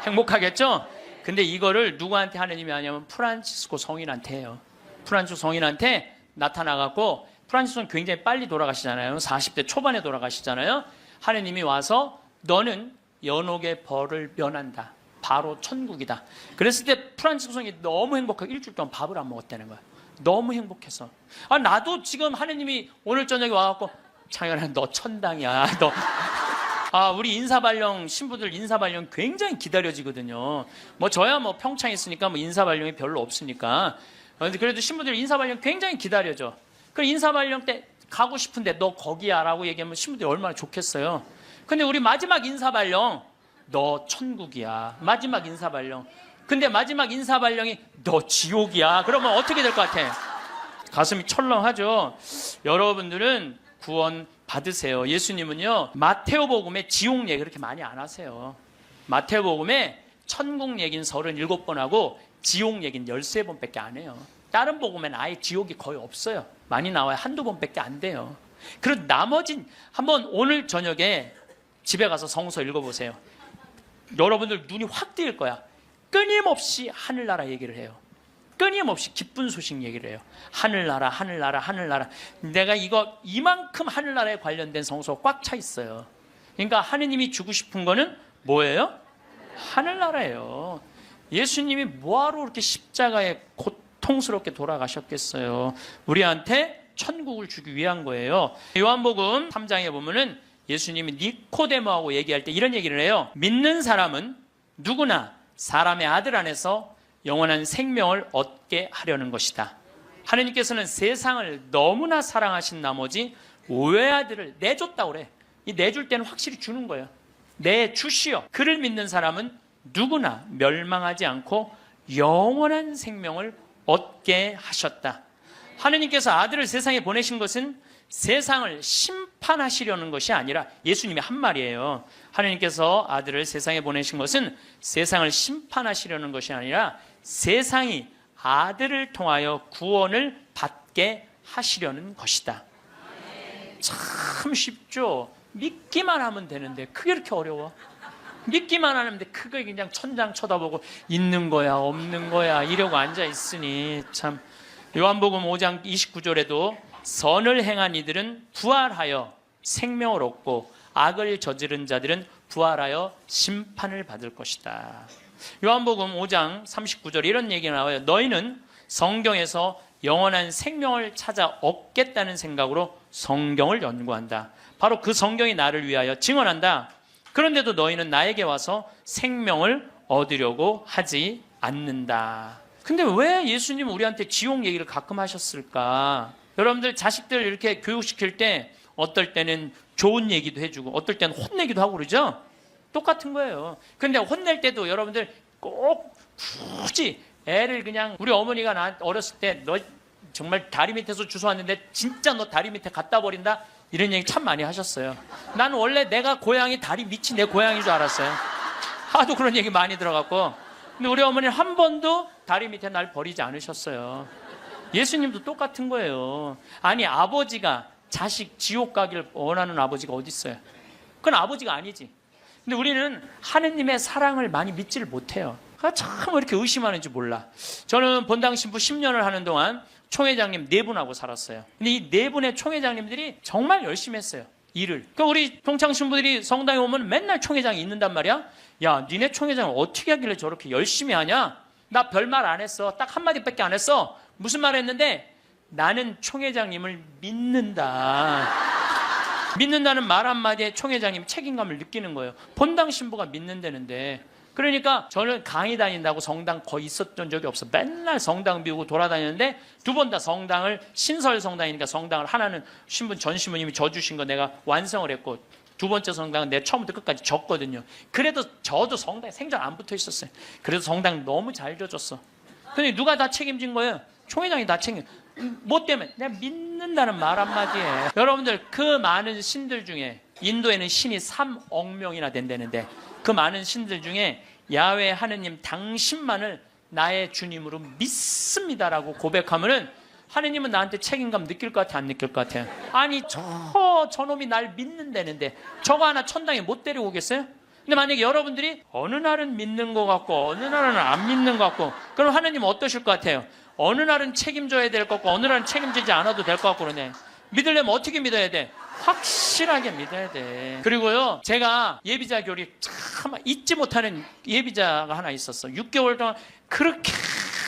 A: 행복하겠죠? 근데 이거를 누구한테 하느님이 하냐면 프란치스코 성인한테 해요. 프란치스코 성인한테 나타나갖고, 프란치스코는 굉장히 빨리 돌아가시잖아요. 40대 초반에 돌아가시잖아요. 하느님이 와서 너는 연옥의 벌을 면한다. 바로 천국이다. 그랬을 때 프란치스코 성이 너무 행복하게 일주일 동안 밥을 안 먹었다는 거야. 너무 행복해서. 아, 나도 지금 하느님이 오늘 저녁에 와갖고 창현아 너 천당이야. 너. 아, 우리 인사발령 신부들 인사발령 굉장히 기다려지거든요. 뭐 저야 뭐 평창에 있으니까 뭐 인사발령이 별로 없으니까. 그래도 신부들 인사발령 굉장히 기다려져. 그 인사발령 때 가고 싶은데 너 거기야 라고 얘기하면 신부들이 얼마나 좋겠어요. 근데 우리 마지막 인사발령 너 천국이야. 마지막 인사발령. 근데 마지막 인사발령이 너 지옥이야. 그러면 어떻게 될 것 같아? 가슴이 철렁하죠. 여러분들은 구원 받으세요. 예수님은요, 마태오복음에 지옥 얘기 그렇게 많이 안 하세요. 마태오복음에 천국 얘기는 37번 하고 지옥 얘기는 13번밖에 안 해요. 다른 복음에는 아예 지옥이 거의 없어요. 많이 나와요. 한두 번밖에 안 돼요. 그리고 나머진 한번 오늘 저녁에 집에 가서 성서 읽어보세요. 여러분들 눈이 확 뜨일 거야. 끊임없이 하늘나라 얘기를 해요. 끊임없이 기쁜 소식 얘기를 해요. 하늘나라, 하늘나라, 하늘나라. 내가 이만큼 하늘나라에 관련된 성서가 꽉 차 있어요. 그러니까 하느님이 주고 싶은 거는 뭐예요? 하늘나라예요. 예수님이 뭐하러 그렇게 십자가에 고통스럽게 돌아가셨겠어요? 우리한테 천국을 주기 위한 거예요. 요한복음 3장에 보면은 예수님이 니코데모하고 얘기할 때 이런 얘기를 해요. 믿는 사람은 누구나 사람의 아들 안에서 영원한 생명을 얻게 하려는 것이다. 하느님께서는 세상을 너무나 사랑하신 나머지 외아들을 내줬다고 그래. 이 내줄 때는 확실히 주는 거예요. 내주시오. 그를 믿는 사람은 누구나 멸망하지 않고 영원한 생명을 얻게 하셨다. 하느님께서 아들을 세상에 보내신 것은 세상을 심판하시려는 것이 아니라, 예수님이 한 말이에요. 하느님께서 아들을 세상에 보내신 것은 세상을 심판하시려는 것이 아니라 세상이 아들을 통하여 구원을 받게 하시려는 것이다. 참 쉽죠. 믿기만 하면 되는데 그게 이렇게 어려워? 믿기만 하는데 그거 그냥 천장 쳐다보고 있는 거야 없는 거야 이러고 앉아 있으니 참. 요한복음 5장 29절에도 선을 행한 이들은 부활하여 생명을 얻고 악을 저지른 자들은 부활하여 심판을 받을 것이다. 요한복음 5장 39절 이런 얘기가 나와요. 너희는 성경에서 영원한 생명을 찾아 얻겠다는 생각으로 성경을 연구한다. 바로 그 성경이 나를 위하여 증언한다. 그런데도 너희는 나에게 와서 생명을 얻으려고 하지 않는다. 근데 왜 예수님은 우리한테 지옥 얘기를 가끔 하셨을까? 여러분들 자식들 이렇게 교육시킬 때 어떨 때는 좋은 얘기도 해주고 어떨 때는 혼내기도 하고 그러죠? 똑같은 거예요. 근데 혼낼 때도 여러분들 꼭 굳이 애를 그냥 우리 어머니가 나 어렸을 때 너 정말 다리 밑에서 주워왔는데 진짜 너 다리 밑에 갖다 버린다? 이런 얘기 참 많이 하셨어요. 나는 원래 내가 고향이 다리 밑이 내 고향인 줄 알았어요. 하도 그런 얘기 많이 들어갔고. 근데 우리 어머니는 한 번도 다리 밑에 날 버리지 않으셨어요. 예수님도 똑같은 거예요. 아니 아버지가 자식 지옥 가기를 원하는 아버지가 어디 있어요? 그건 아버지가 아니지. 근데 우리는 하느님의 사랑을 많이 믿지를 못해요. 참 이렇게 의심하는지 몰라. 저는 본당 신부 10년을 하는 동안 총회장님 4분하고 살았어요. 근데 이 4분의 총회장님들이 정말 열심히 했어요. 일을. 그러니까 우리 동창 신부들이 성당에 오면 맨날 총회장이 있는단 말이야. 야, 니네 총회장을 어떻게 하길래 저렇게 열심히 하냐? 나 별말 안 했어. 딱 한마디밖에 안 했어. 무슨 말 했는데? 나는 총회장님을 믿는다. 믿는다는 말 한마디에 총회장님 책임감을 느끼는 거예요. 본당 신부가 믿는다는데. 그러니까 저는 강의 다닌다고 성당 거의 있었던 적이 없어. 맨날 성당 비우고 돌아다녔는데 두 번 다 성당을 신설 성당이니까 성당을 하나는 신부 전 신부님이 져주신 거 내가 완성을 했고 두 번째 성당은 내가 처음부터 끝까지 졌거든요. 그래도 저도 성당에 생전 안 붙어 있었어요. 그래도 성당 너무 잘 져줬어. 근데 누가 다 책임진 거예요? 총회장이 다 책임. 뭐 때문에? 내가 믿는다는 말 한마디에. 여러분들 그 많은 신들 중에 인도에는 신이 3억 명이나 된다는데 그 많은 신들 중에 야훼 하느님 당신만을 나의 주님으로 믿습니다라고 고백하면은 하느님은 나한테 책임감 느낄 것 같아 안 느낄 것 같아요? 아니 저놈이 날 믿는다는데 저거 하나 천당에 못 데리고 오겠어요? 근데 만약에 여러분들이 어느 날은 믿는 것 같고 어느 날은 안 믿는 것 같고 그럼 하느님 어떠실 것 같아요? 어느 날은 책임져야 될 것 같고 어느 날은 책임지지 않아도 될 것 같고 그러네. 믿으려면 어떻게 믿어야 돼? 확실하게 믿어야 돼. 그리고요, 제가 예비자 교리 참 잊지 못하는 예비자가 하나 있었어. 6개월 동안 그렇게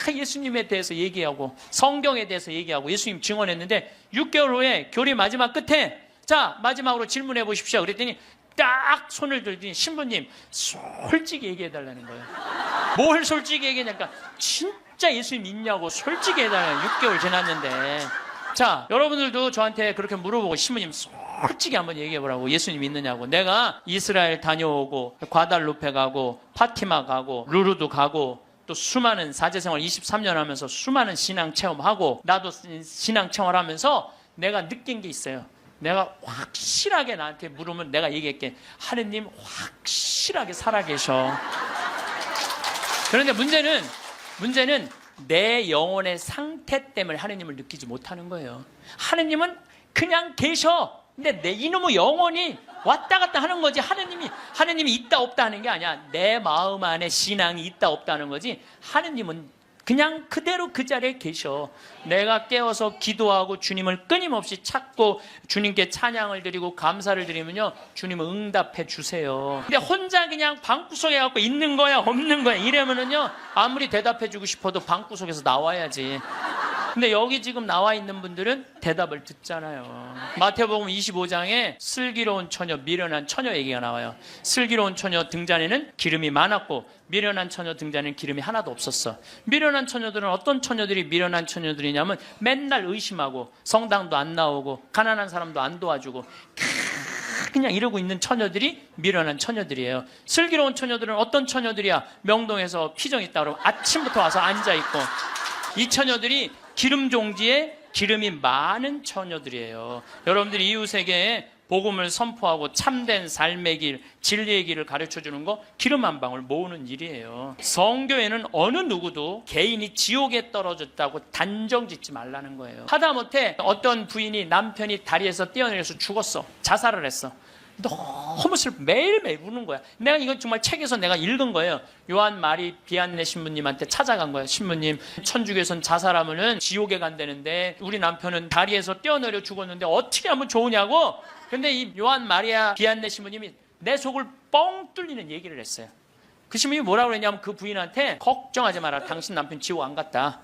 A: 예수님에 대해서 얘기하고 성경에 대해서 얘기하고 예수님 증언했는데 6개월 후에 교리 마지막 끝에 자 마지막으로 질문해 보십시오. 그랬더니 딱 손을 들더니 신부님 솔직히 얘기해 달라는 거예요. 뭘 솔직히 얘기하냐니까 진짜 예수님 믿냐고 솔직히 해달라는 6개월 지났는데 자 여러분들도 저한테 그렇게 물어보고 신부님 솔직히 한번 얘기해보라고 예수님 믿느냐고. 내가 이스라엘 다녀오고 과달루페 가고 파티마 가고 루루도 가고 또 수많은 사제생활 23년 하면서 수많은 신앙 체험하고 나도 신앙 체험하면서 내가 느낀 게 있어요. 내가 확실하게 나한테 물으면 내가 얘기할게. 하느님 확실하게 살아계셔. 그런데 문제는 내 영혼의 상태 때문에 하느님을 느끼지 못하는 거예요. 하느님은 그냥 계셔. 근데 내 이놈의 영혼이 왔다 갔다 하는 거지. 하느님이 있다 없다 하는 게 아니야. 내 마음 안에 신앙이 있다 없다 하는 거지. 하느님은 그냥 그대로 그 자리에 계셔. 내가 깨어서 기도하고 주님을 끊임없이 찾고 주님께 찬양을 드리고 감사를 드리면요 주님은 응답해 주세요. 근데 혼자 그냥 방구석에 갖고 있는 거야 없는 거야 이러면은요 아무리 대답해 주고 싶어도 방구석에서 나와야지. 근데 여기 지금 나와 있는 분들은 대답을 듣잖아요. 마태복음 25장에 슬기로운 처녀, 미련한 처녀 얘기가 나와요. 슬기로운 처녀 등잔에는 기름이 많았고 미련한 처녀 등잔에는 기름이 하나도 없었어. 미련한 처녀들은 어떤 처녀들이 미련한 처녀들이냐면 맨날 의심하고 성당도 안 나오고 가난한 사람도 안 도와주고 그냥 이러고 있는 처녀들이 미련한 처녀들이에요. 슬기로운 처녀들은 어떤 처녀들이야? 명동에서 피정 있다 그러면 아침부터 와서 앉아있고 이 처녀들이 기름 종지에 기름이 많은 처녀들이에요. 여러분들이 이웃에게 복음을 선포하고 참된 삶의 길, 진리의 길을 가르쳐주는 거 기름 한 방울 모으는 일이에요. 성교회는 어느 누구도 개인이 지옥에 떨어졌다고 단정 짓지 말라는 거예요. 하다못해 어떤 부인이 남편이 다리에서 뛰어내려서 죽었어. 자살을 했어. 너무 슬퍼. 매일매일 우는 거야. 내가 이건 정말 책에서 내가 읽은 거예요. 요한 마리 비안네 신부님한테 찾아간 거예요. 신부님, 천주교에선 자살하면은 지옥에 간다는데 우리 남편은 다리에서 뛰어내려 죽었는데 어떻게 하면 좋으냐고. 근데 이 요한 마리아 비안네 신부님이 내 속을 뻥 뚫리는 얘기를 했어요. 그 신부님이 뭐라고 그랬냐면 그 부인한테 걱정하지 마라. 당신 남편 지옥 안 갔다.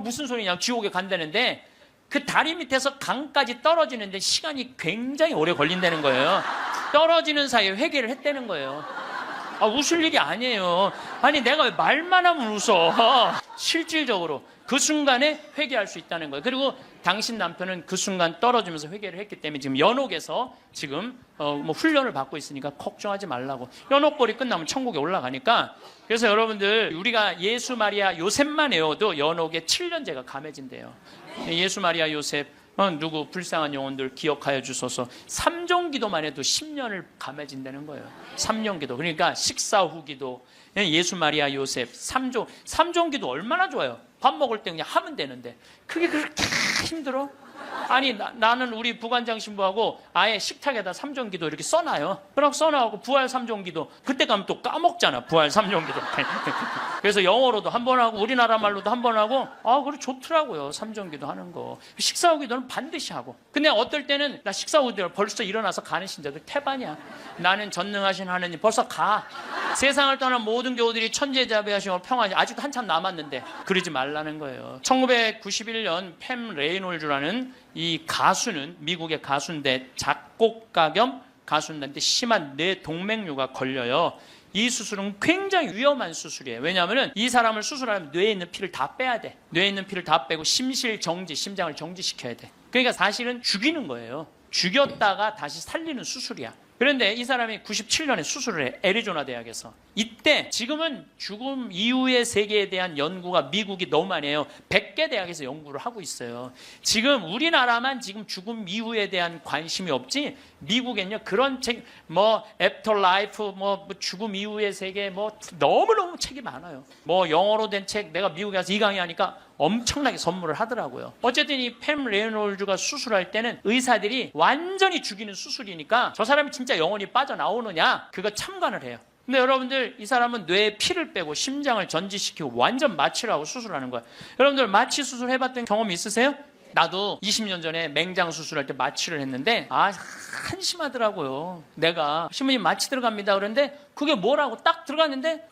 A: 무슨 소리냐. 지옥에 간다는데 그 다리 밑에서 강까지 떨어지는데 시간이 굉장히 오래 걸린다는 거예요. 떨어지는 사이에 회개를 했다는 거예요. 웃을 일이 아니에요. 아니 내가 왜 말만 하면 웃어. 실질적으로 그 순간에 회개할 수 있다는 거예요. 그리고 당신 남편은 그 순간 떨어지면서 회개를 했기 때문에 지금 연옥에서 지금 훈련을 받고 있으니까 걱정하지 말라고. 연옥벌이 끝나면 천국에 올라가니까. 그래서 여러분들 우리가 예수 마리아 요셉만 외워도 연옥에 7년제가 감해진대요. 예수 마리아 요셉 누구 불쌍한 영혼들 기억하여 주소서. 3종 기도만 해도 10년을 감해진다는 거예요. 3년 기도. 그러니까 식사 후 기도, 예수 마리아 요셉 3종 기도 얼마나 좋아요. 밥 먹을 때 그냥 하면 되는데 그게 그렇게 힘들어? 아니 나는 우리 부관장 신부하고 아예 식탁에다 3종 기도 이렇게 써놔요. 그럼 써놔갖고 부활 3종 기도 그때 가면 또 까먹잖아. 부활 3종 기도. 그래서 영어로도 한 번 하고 우리나라 말로도 한 번 하고 그래 좋더라고요. 3종 기도 하는 거. 식사 후 기도는 반드시 하고. 근데 어떨 때는 나 식사 후 기도 벌써 일어나서 가는 신자들 태반이야. 나는 전능하신 하느님 벌써 가. 세상을 떠난 모든 교우들이 천지자비하시고 평안히 아직도 한참 남았는데 그러지 말라는 거예요. 1991년 팸 레이놀즈라는 이 가수는 미국의 가수인데 작곡가 겸 가수인데 심한 뇌동맥류가 걸려요. 이 수술은 굉장히 위험한 수술이에요. 왜냐하면 이 사람을 수술하면 뇌에 있는 피를 다 빼야 돼. 뇌에 있는 피를 다 빼고 심실정지, 심장을 정지시켜야 돼. 그러니까 사실은 죽이는 거예요. 죽였다가 다시 살리는 수술이야. 그런데 이 사람이 97년에 수술을 해. 애리조나 대학에서. 이때 지금은 죽음 이후의 세계에 대한 연구가 미국이 너무 많이 해요. 100개 대학에서 연구를 하고 있어요. 지금 우리나라만 지금 죽음 이후에 대한 관심이 없지 미국엔요 그런 책 애프터 라이프 죽음 이후의 세계 너무너무 책이 많아요. 영어로 된 책 내가 미국에 가서 이 강의하니까 엄청나게 선물을 하더라고요. 어쨌든 이 팸 레이놀즈가 수술할 때는 의사들이 완전히 죽이는 수술이니까 저 사람이 진짜 영혼이 빠져나오느냐 그거 참관을 해요. 근데 여러분들 이 사람은 뇌에 피를 빼고 심장을 전지시키고 완전 마취를 하고 수술하는 거예요. 여러분들 마취 수술 해봤던 경험 있으세요? 나도 20년 전에 맹장 수술할 때 마취를 했는데 한심하더라고요. 내가 신부님 마취 들어갑니다 그런데 그게 뭐라고 딱 들어갔는데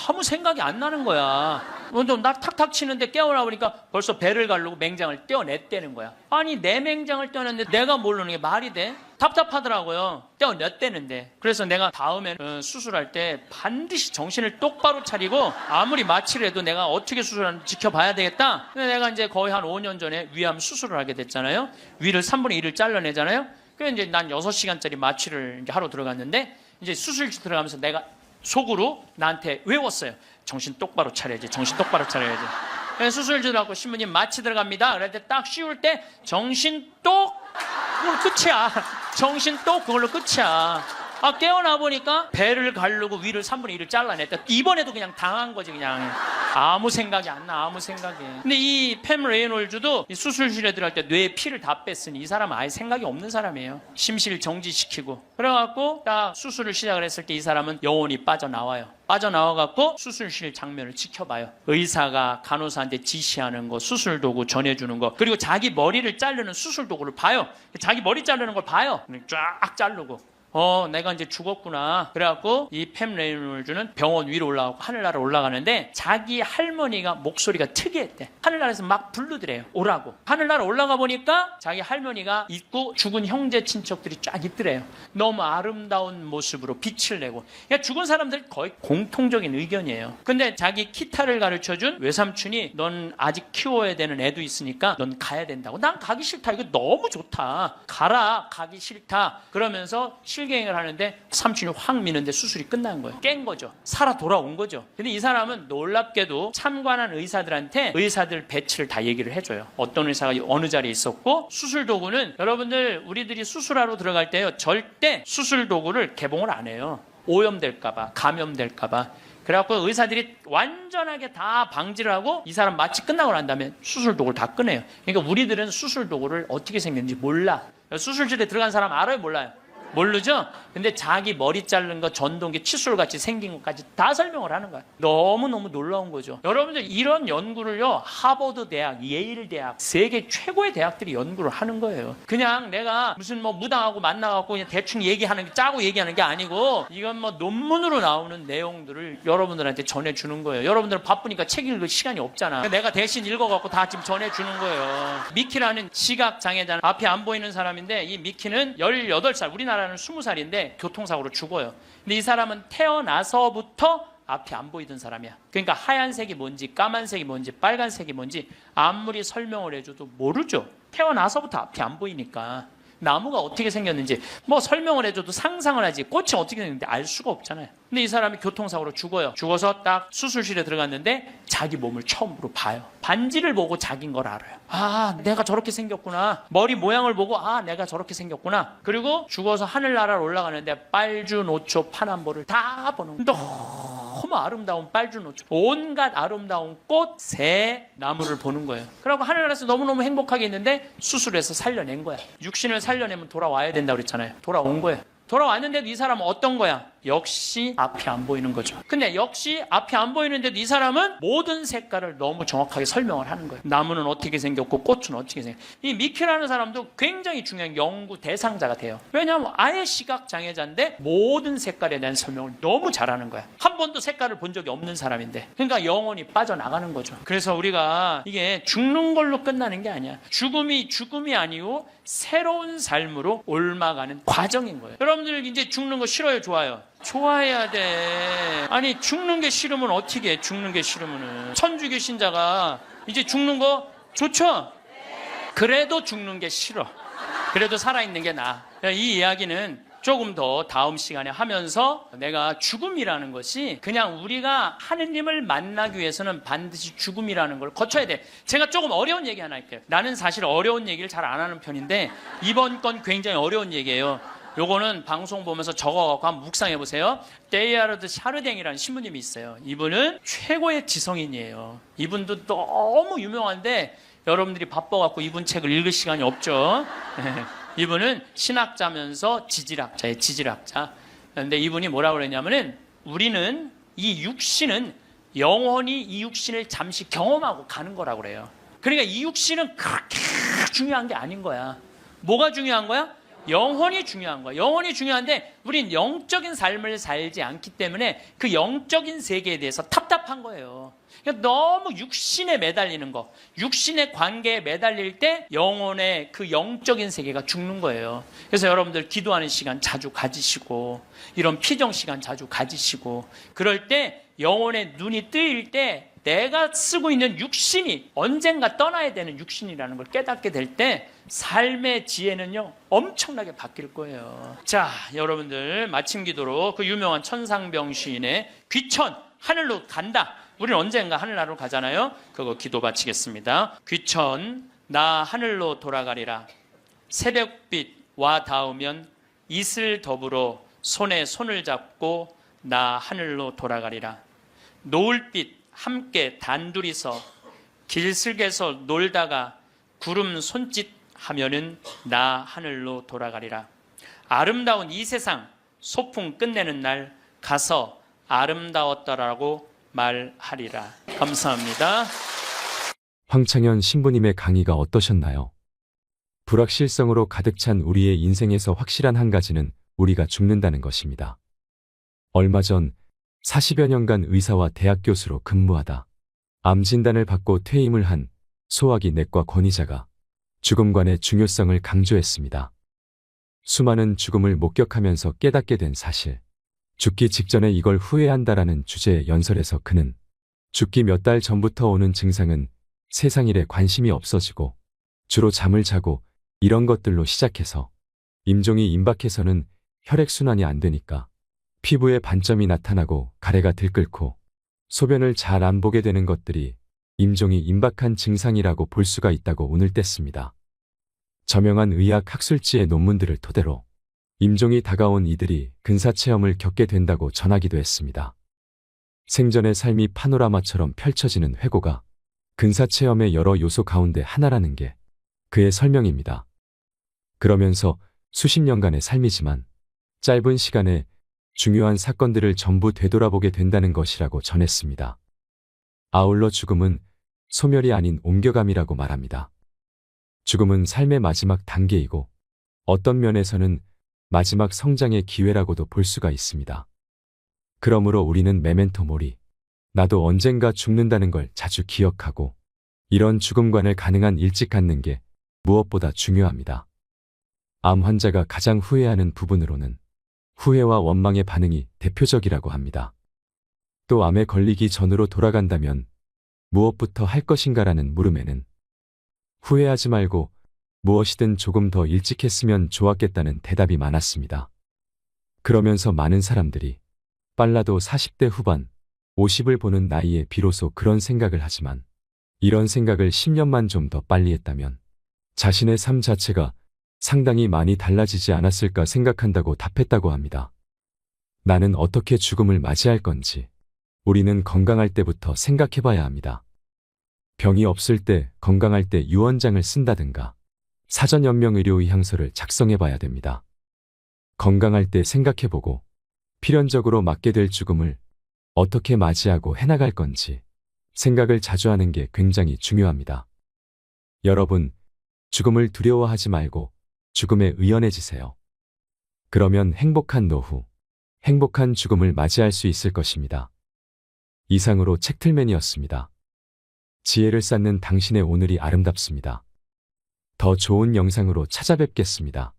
A: 아무 생각이 안 나는 거야. 먼저 나 탁탁 치는데 깨어나 보니까 벌써 배를 가르고 맹장을 떼어냈다는 거야. 아니 내 맹장을 떼어냈는데 내가 모르는 게 말이 돼? 답답하더라고요. 떼어냈다는데. 그래서 내가 다음에 수술할 때 반드시 정신을 똑바로 차리고 아무리 마취를 해도 내가 어떻게 수술하는지 지켜봐야 되겠다. 근데 내가 이제 거의 한 5년 전에 위암 수술을 하게 됐잖아요. 위를 3분의 1을 잘라내잖아요. 그래서 이제 난 6시간짜리 마취를 이제 하러 들어갔는데 이제 수술실 들어가면서 내가 속으로 나한테 외웠어요. 정신 똑바로 차려야지. 정신 똑바로 차려야지. 수술실 들어가고 신부님 마취 들어갑니다. 그럴 때 딱 씌울 때 정신 똑 그걸로 끝이야. 정신 똑 그걸로 끝이야. 깨어나 보니까 배를 가르고 위를 3분의 1을 잘라냈다. 이번에도 그냥 당한 거지 그냥. 아무 생각이 안 나. 아무 생각이. 근데 이 팸 레이놀즈도 이 수술실에 들어갈 때 뇌에 피를 다 뺐으니 이 사람은 아예 생각이 없는 사람이에요. 심실 정지시키고. 그래갖고 딱 수술을 시작을 했을 때 이 사람은 영혼이 빠져나와요. 빠져나와갖고 수술실 장면을 지켜봐요. 의사가 간호사한테 지시하는 거, 수술 도구 전해주는 거, 그리고 자기 머리를 자르는 수술 도구를 봐요. 자기 머리 자르는 걸 봐요. 쫙 자르고. 내가 이제 죽었구나. 그래갖고 이 팸 레이놀즈는 병원 위로 올라가고 하늘나라 올라가는데 자기 할머니가 목소리가 특이했대. 하늘나라에서 막 부르더래요. 오라고. 하늘나라 올라가 보니까 자기 할머니가 있고 죽은 형제 친척들이 쫙 있더래요. 너무 아름다운 모습으로 빛을 내고. 그러니까 죽은 사람들 거의 공통적인 의견이에요. 근데 자기 기타를 가르쳐준 외삼촌이 넌 아직 키워야 되는 애도 있으니까 넌 가야 된다고. 난 가기 싫다. 이거 너무 좋다. 가라. 가기 싫다. 그러면서 실갱이를 하는데 삼촌이 확 미는데 수술이 끝난 거예요. 깬 거죠. 살아 돌아온 거죠. 근데 이 사람은 놀랍게도 참관한 의사들한테 의사들 배치를 다 얘기를 해줘요. 어떤 의사가 어느 자리에 있었고, 수술 도구는 여러분들 우리들이 수술하러 들어갈 때요, 절대 수술 도구를 개봉을 안 해요. 오염될까봐, 감염될까봐. 그래갖고 의사들이 완전하게 다 방지를 하고 이 사람 마취 끝나고 난 다음에 수술 도구를 다 꺼내요. 그러니까 우리들은 수술 도구를 어떻게 생겼는지 몰라. 수술실에 들어간 사람 알아요? 몰라요? 모르죠? 근데 자기 머리 자른 거 전동기 칫솔같이 생긴 것까지 다 설명을 하는 거야. 너무너무 놀라운 거죠. 여러분들 이런 연구를요, 하버드 대학, 예일 대학, 세계 최고의 대학들이 연구를 하는 거예요. 그냥 내가 무슨 뭐 무당하고 만나갖고 그냥 대충 얘기하는 게, 짜고 얘기하는 게 아니고, 이건 뭐 논문으로 나오는 내용들을 여러분들한테 전해주는 거예요. 여러분들은 바쁘니까 책 읽을 시간이 없잖아. 내가 대신 읽어갖고 다 지금 전해주는 거예요. 미키라는 시각장애자는 앞이 안 보이는 사람인데, 이 미키는 18살, 우리나라는 20살인데 교통사고로 죽어요. 근데 이 사람은 태어나서부터 앞이 안 보이던 사람이야. 그러니까 하얀색이 뭔지 까만색이 뭔지 빨간색이 뭔지 아무리 설명을 해줘도 모르죠. 태어나서부터 앞이 안 보이니까. 나무가 어떻게 생겼는지 뭐 설명을 해줘도 상상을 하지, 꽃이 어떻게 생겼는지 알 수가 없잖아요. 근데 이 사람이 교통사고로 죽어요. 죽어서 딱 수술실에 들어갔는데 자기 몸을 처음으로 봐요. 반지를 보고 자기인 걸 알아요. 아, 내가 저렇게 생겼구나. 머리 모양을 보고 아, 내가 저렇게 생겼구나. 그리고 죽어서 하늘나라로 올라가는데 빨주노초 파남보를 다 보는 거예요. 너무 아름다운 빨주노초, 온갖 아름다운 꽃, 새, 나무를 보는 거예요. 그러고 하늘나라에서 너무너무 행복하게 있는데 수술해서 살려낸 거야. 육신을 살려내면 돌아와야 된다고 그랬잖아요. 돌아온 거예요. 돌아왔는데도 이 사람은 어떤 거야? 역시 앞이 안 보이는 거죠. 근데 역시 앞이 안 보이는데도 이 사람은 모든 색깔을 너무 정확하게 설명을 하는 거예요. 나무는 어떻게 생겼고 꽃은 어떻게 생겼고. 이 미키라는 사람도 굉장히 중요한 연구 대상자가 돼요. 왜냐하면 아예 시각장애자인데 모든 색깔에 대한 설명을 너무 잘하는 거야. 한 번도 색깔을 본 적이 없는 사람인데. 그러니까 영혼이 빠져나가는 거죠. 그래서 우리가 이게 죽는 걸로 끝나는 게 아니야. 죽음이 아니고 새로운 삶으로 옮아가는 과정인 거예요. 여러분들 이제 죽는 거 싫어요? 좋아요? 좋아해야 돼. 아니, 죽는 게 싫으면 어떻게 해? 죽는 게 싫으면은. 천주교 신자가 이제 죽는 거 좋죠? 그래도 죽는 게 싫어. 그래도 살아있는 게 나아. 이 이야기는 조금 더 다음 시간에 하면서 내가 죽음이라는 것이 그냥 우리가 하느님을 만나기 위해서는 반드시 죽음이라는 걸 거쳐야 돼. 제가 조금 어려운 얘기 하나 할게요. 나는 사실 어려운 얘기를 잘 안 하는 편인데 이번 건 굉장히 어려운 얘기예요. 요거는 방송 보면서 적어갖고 한번 묵상해 보세요. 데이아르드 샤르댕이라는 신부님이 있어요. 이분은 최고의 지성인이에요. 이분도 너무 유명한데 여러분들이 바빠갖고 이분 책을 읽을 시간이 없죠. 이분은 신학자면서 지질학자예요. 지질학자. 그런데 이분이 뭐라고 그랬냐면은 우리는 이 육신은 영원히 이 육신을 잠시 경험하고 가는 거라고 그래요. 그러니까 이 육신은 그렇게 중요한 게 아닌 거야. 뭐가 중요한 거야? 영혼이 중요한 거야. 영혼이 중요한데 우린 영적인 삶을 살지 않기 때문에 그 영적인 세계에 대해서 답답한 거예요. 그러니까 너무 육신에 매달리는 거, 육신의 관계에 매달릴 때 영혼의 그 영적인 세계가 죽는 거예요. 그래서 여러분들 기도하는 시간 자주 가지시고 이런 피정 시간 자주 가지시고 그럴 때 영혼의 눈이 뜨일 때 내가 쓰고 있는 육신이 언젠가 떠나야 되는 육신이라는 걸 깨닫게 될 때 삶의 지혜는요 엄청나게 바뀔 거예요. 자, 여러분들 마침 기도로 그 유명한 천상병 시인의 귀천 하늘로 간다. 우리는 언젠가 하늘나라로 가잖아요. 그거 기도 바치겠습니다. 귀천 나 하늘로 돌아가리라. 새벽빛 와 닿으면 이슬 더불어 손에 손을 잡고 나 하늘로 돌아가리라. 노을빛 함께 단둘이서 길슬개서 놀다가 구름 손짓하면은 나 하늘로 돌아가리라. 아름다운 이 세상 소풍 끝내는 날 가서 아름다웠더라고 말하리라. 감사합니다.
B: 황창현 신부님의 강의가 어떠셨나요? 불확실성으로 가득 찬 우리의 인생에서 확실한 한 가지는 우리가 죽는다는 것입니다. 얼마 전 40여 년간 의사와 대학 교수로 근무하다 암 진단을 받고 퇴임을 한 소화기 내과 권위자가 죽음관의 중요성을 강조했습니다. 수많은 죽음을 목격하면서 깨닫게 된 사실, 죽기 직전에 이걸 후회한다라는 주제의 연설에서 그는 죽기 몇 달 전부터 오는 증상은 세상 일에 관심이 없어지고 주로 잠을 자고 이런 것들로 시작해서 임종이 임박해서는 혈액순환이 안 되니까 피부에 반점이 나타나고 가래가 들끓고 소변을 잘 안 보게 되는 것들이 임종이 임박한 증상이라고 볼 수가 있다고 운을 뗐습니다. 저명한 의학 학술지의 논문들을 토대로 임종이 다가온 이들이 근사체험을 겪게 된다고 전하기도 했습니다. 생전의 삶이 파노라마처럼 펼쳐지는 회고가 근사체험의 여러 요소 가운데 하나라는 게 그의 설명입니다. 그러면서 수십 년간의 삶이지만 짧은 시간에 중요한 사건들을 전부 되돌아보게 된다는 것이라고 전했습니다. 아울러 죽음은 소멸이 아닌 옮겨감이라고 말합니다. 죽음은 삶의 마지막 단계이고 어떤 면에서는 마지막 성장의 기회라고도 볼 수가 있습니다. 그러므로 우리는 메멘토 모리, 나도 언젠가 죽는다는 걸 자주 기억하고 이런 죽음관을 가능한 일찍 갖는 게 무엇보다 중요합니다. 암 환자가 가장 후회하는 부분으로는 후회와 원망의 반응이 대표적이라고 합니다. 또 암에 걸리기 전으로 돌아간다면 무엇부터 할 것인가라는 물음에는 후회하지 말고 무엇이든 조금 더 일찍 했으면 좋았겠다는 대답이 많았습니다. 그러면서 많은 사람들이 빨라도 40대 후반, 50을 보는 나이에 비로소 그런 생각을 하지만 이런 생각을 10년만 좀 더 빨리 했다면 자신의 삶 자체가 상당히 많이 달라지지 않았을까 생각한다고 답했다고 합니다. 나는 어떻게 죽음을 맞이할 건지 우리는 건강할 때부터 생각해봐야 합니다. 병이 없을 때 건강할 때 유언장을 쓴다든가 사전연명의료의향서를 작성해봐야 됩니다. 건강할 때 생각해보고 필연적으로 맞게 될 죽음을 어떻게 맞이하고 해나갈 건지 생각을 자주 하는 게 굉장히 중요합니다. 여러분, 죽음을 두려워하지 말고 죽음에 의연해지세요. 그러면 행복한 노후, 행복한 죽음을 맞이할 수 있을 것입니다. 이상으로 책틀맨이었습니다. 지혜를 쌓는 당신의 오늘이 아름답습니다. 더 좋은 영상으로 찾아뵙겠습니다.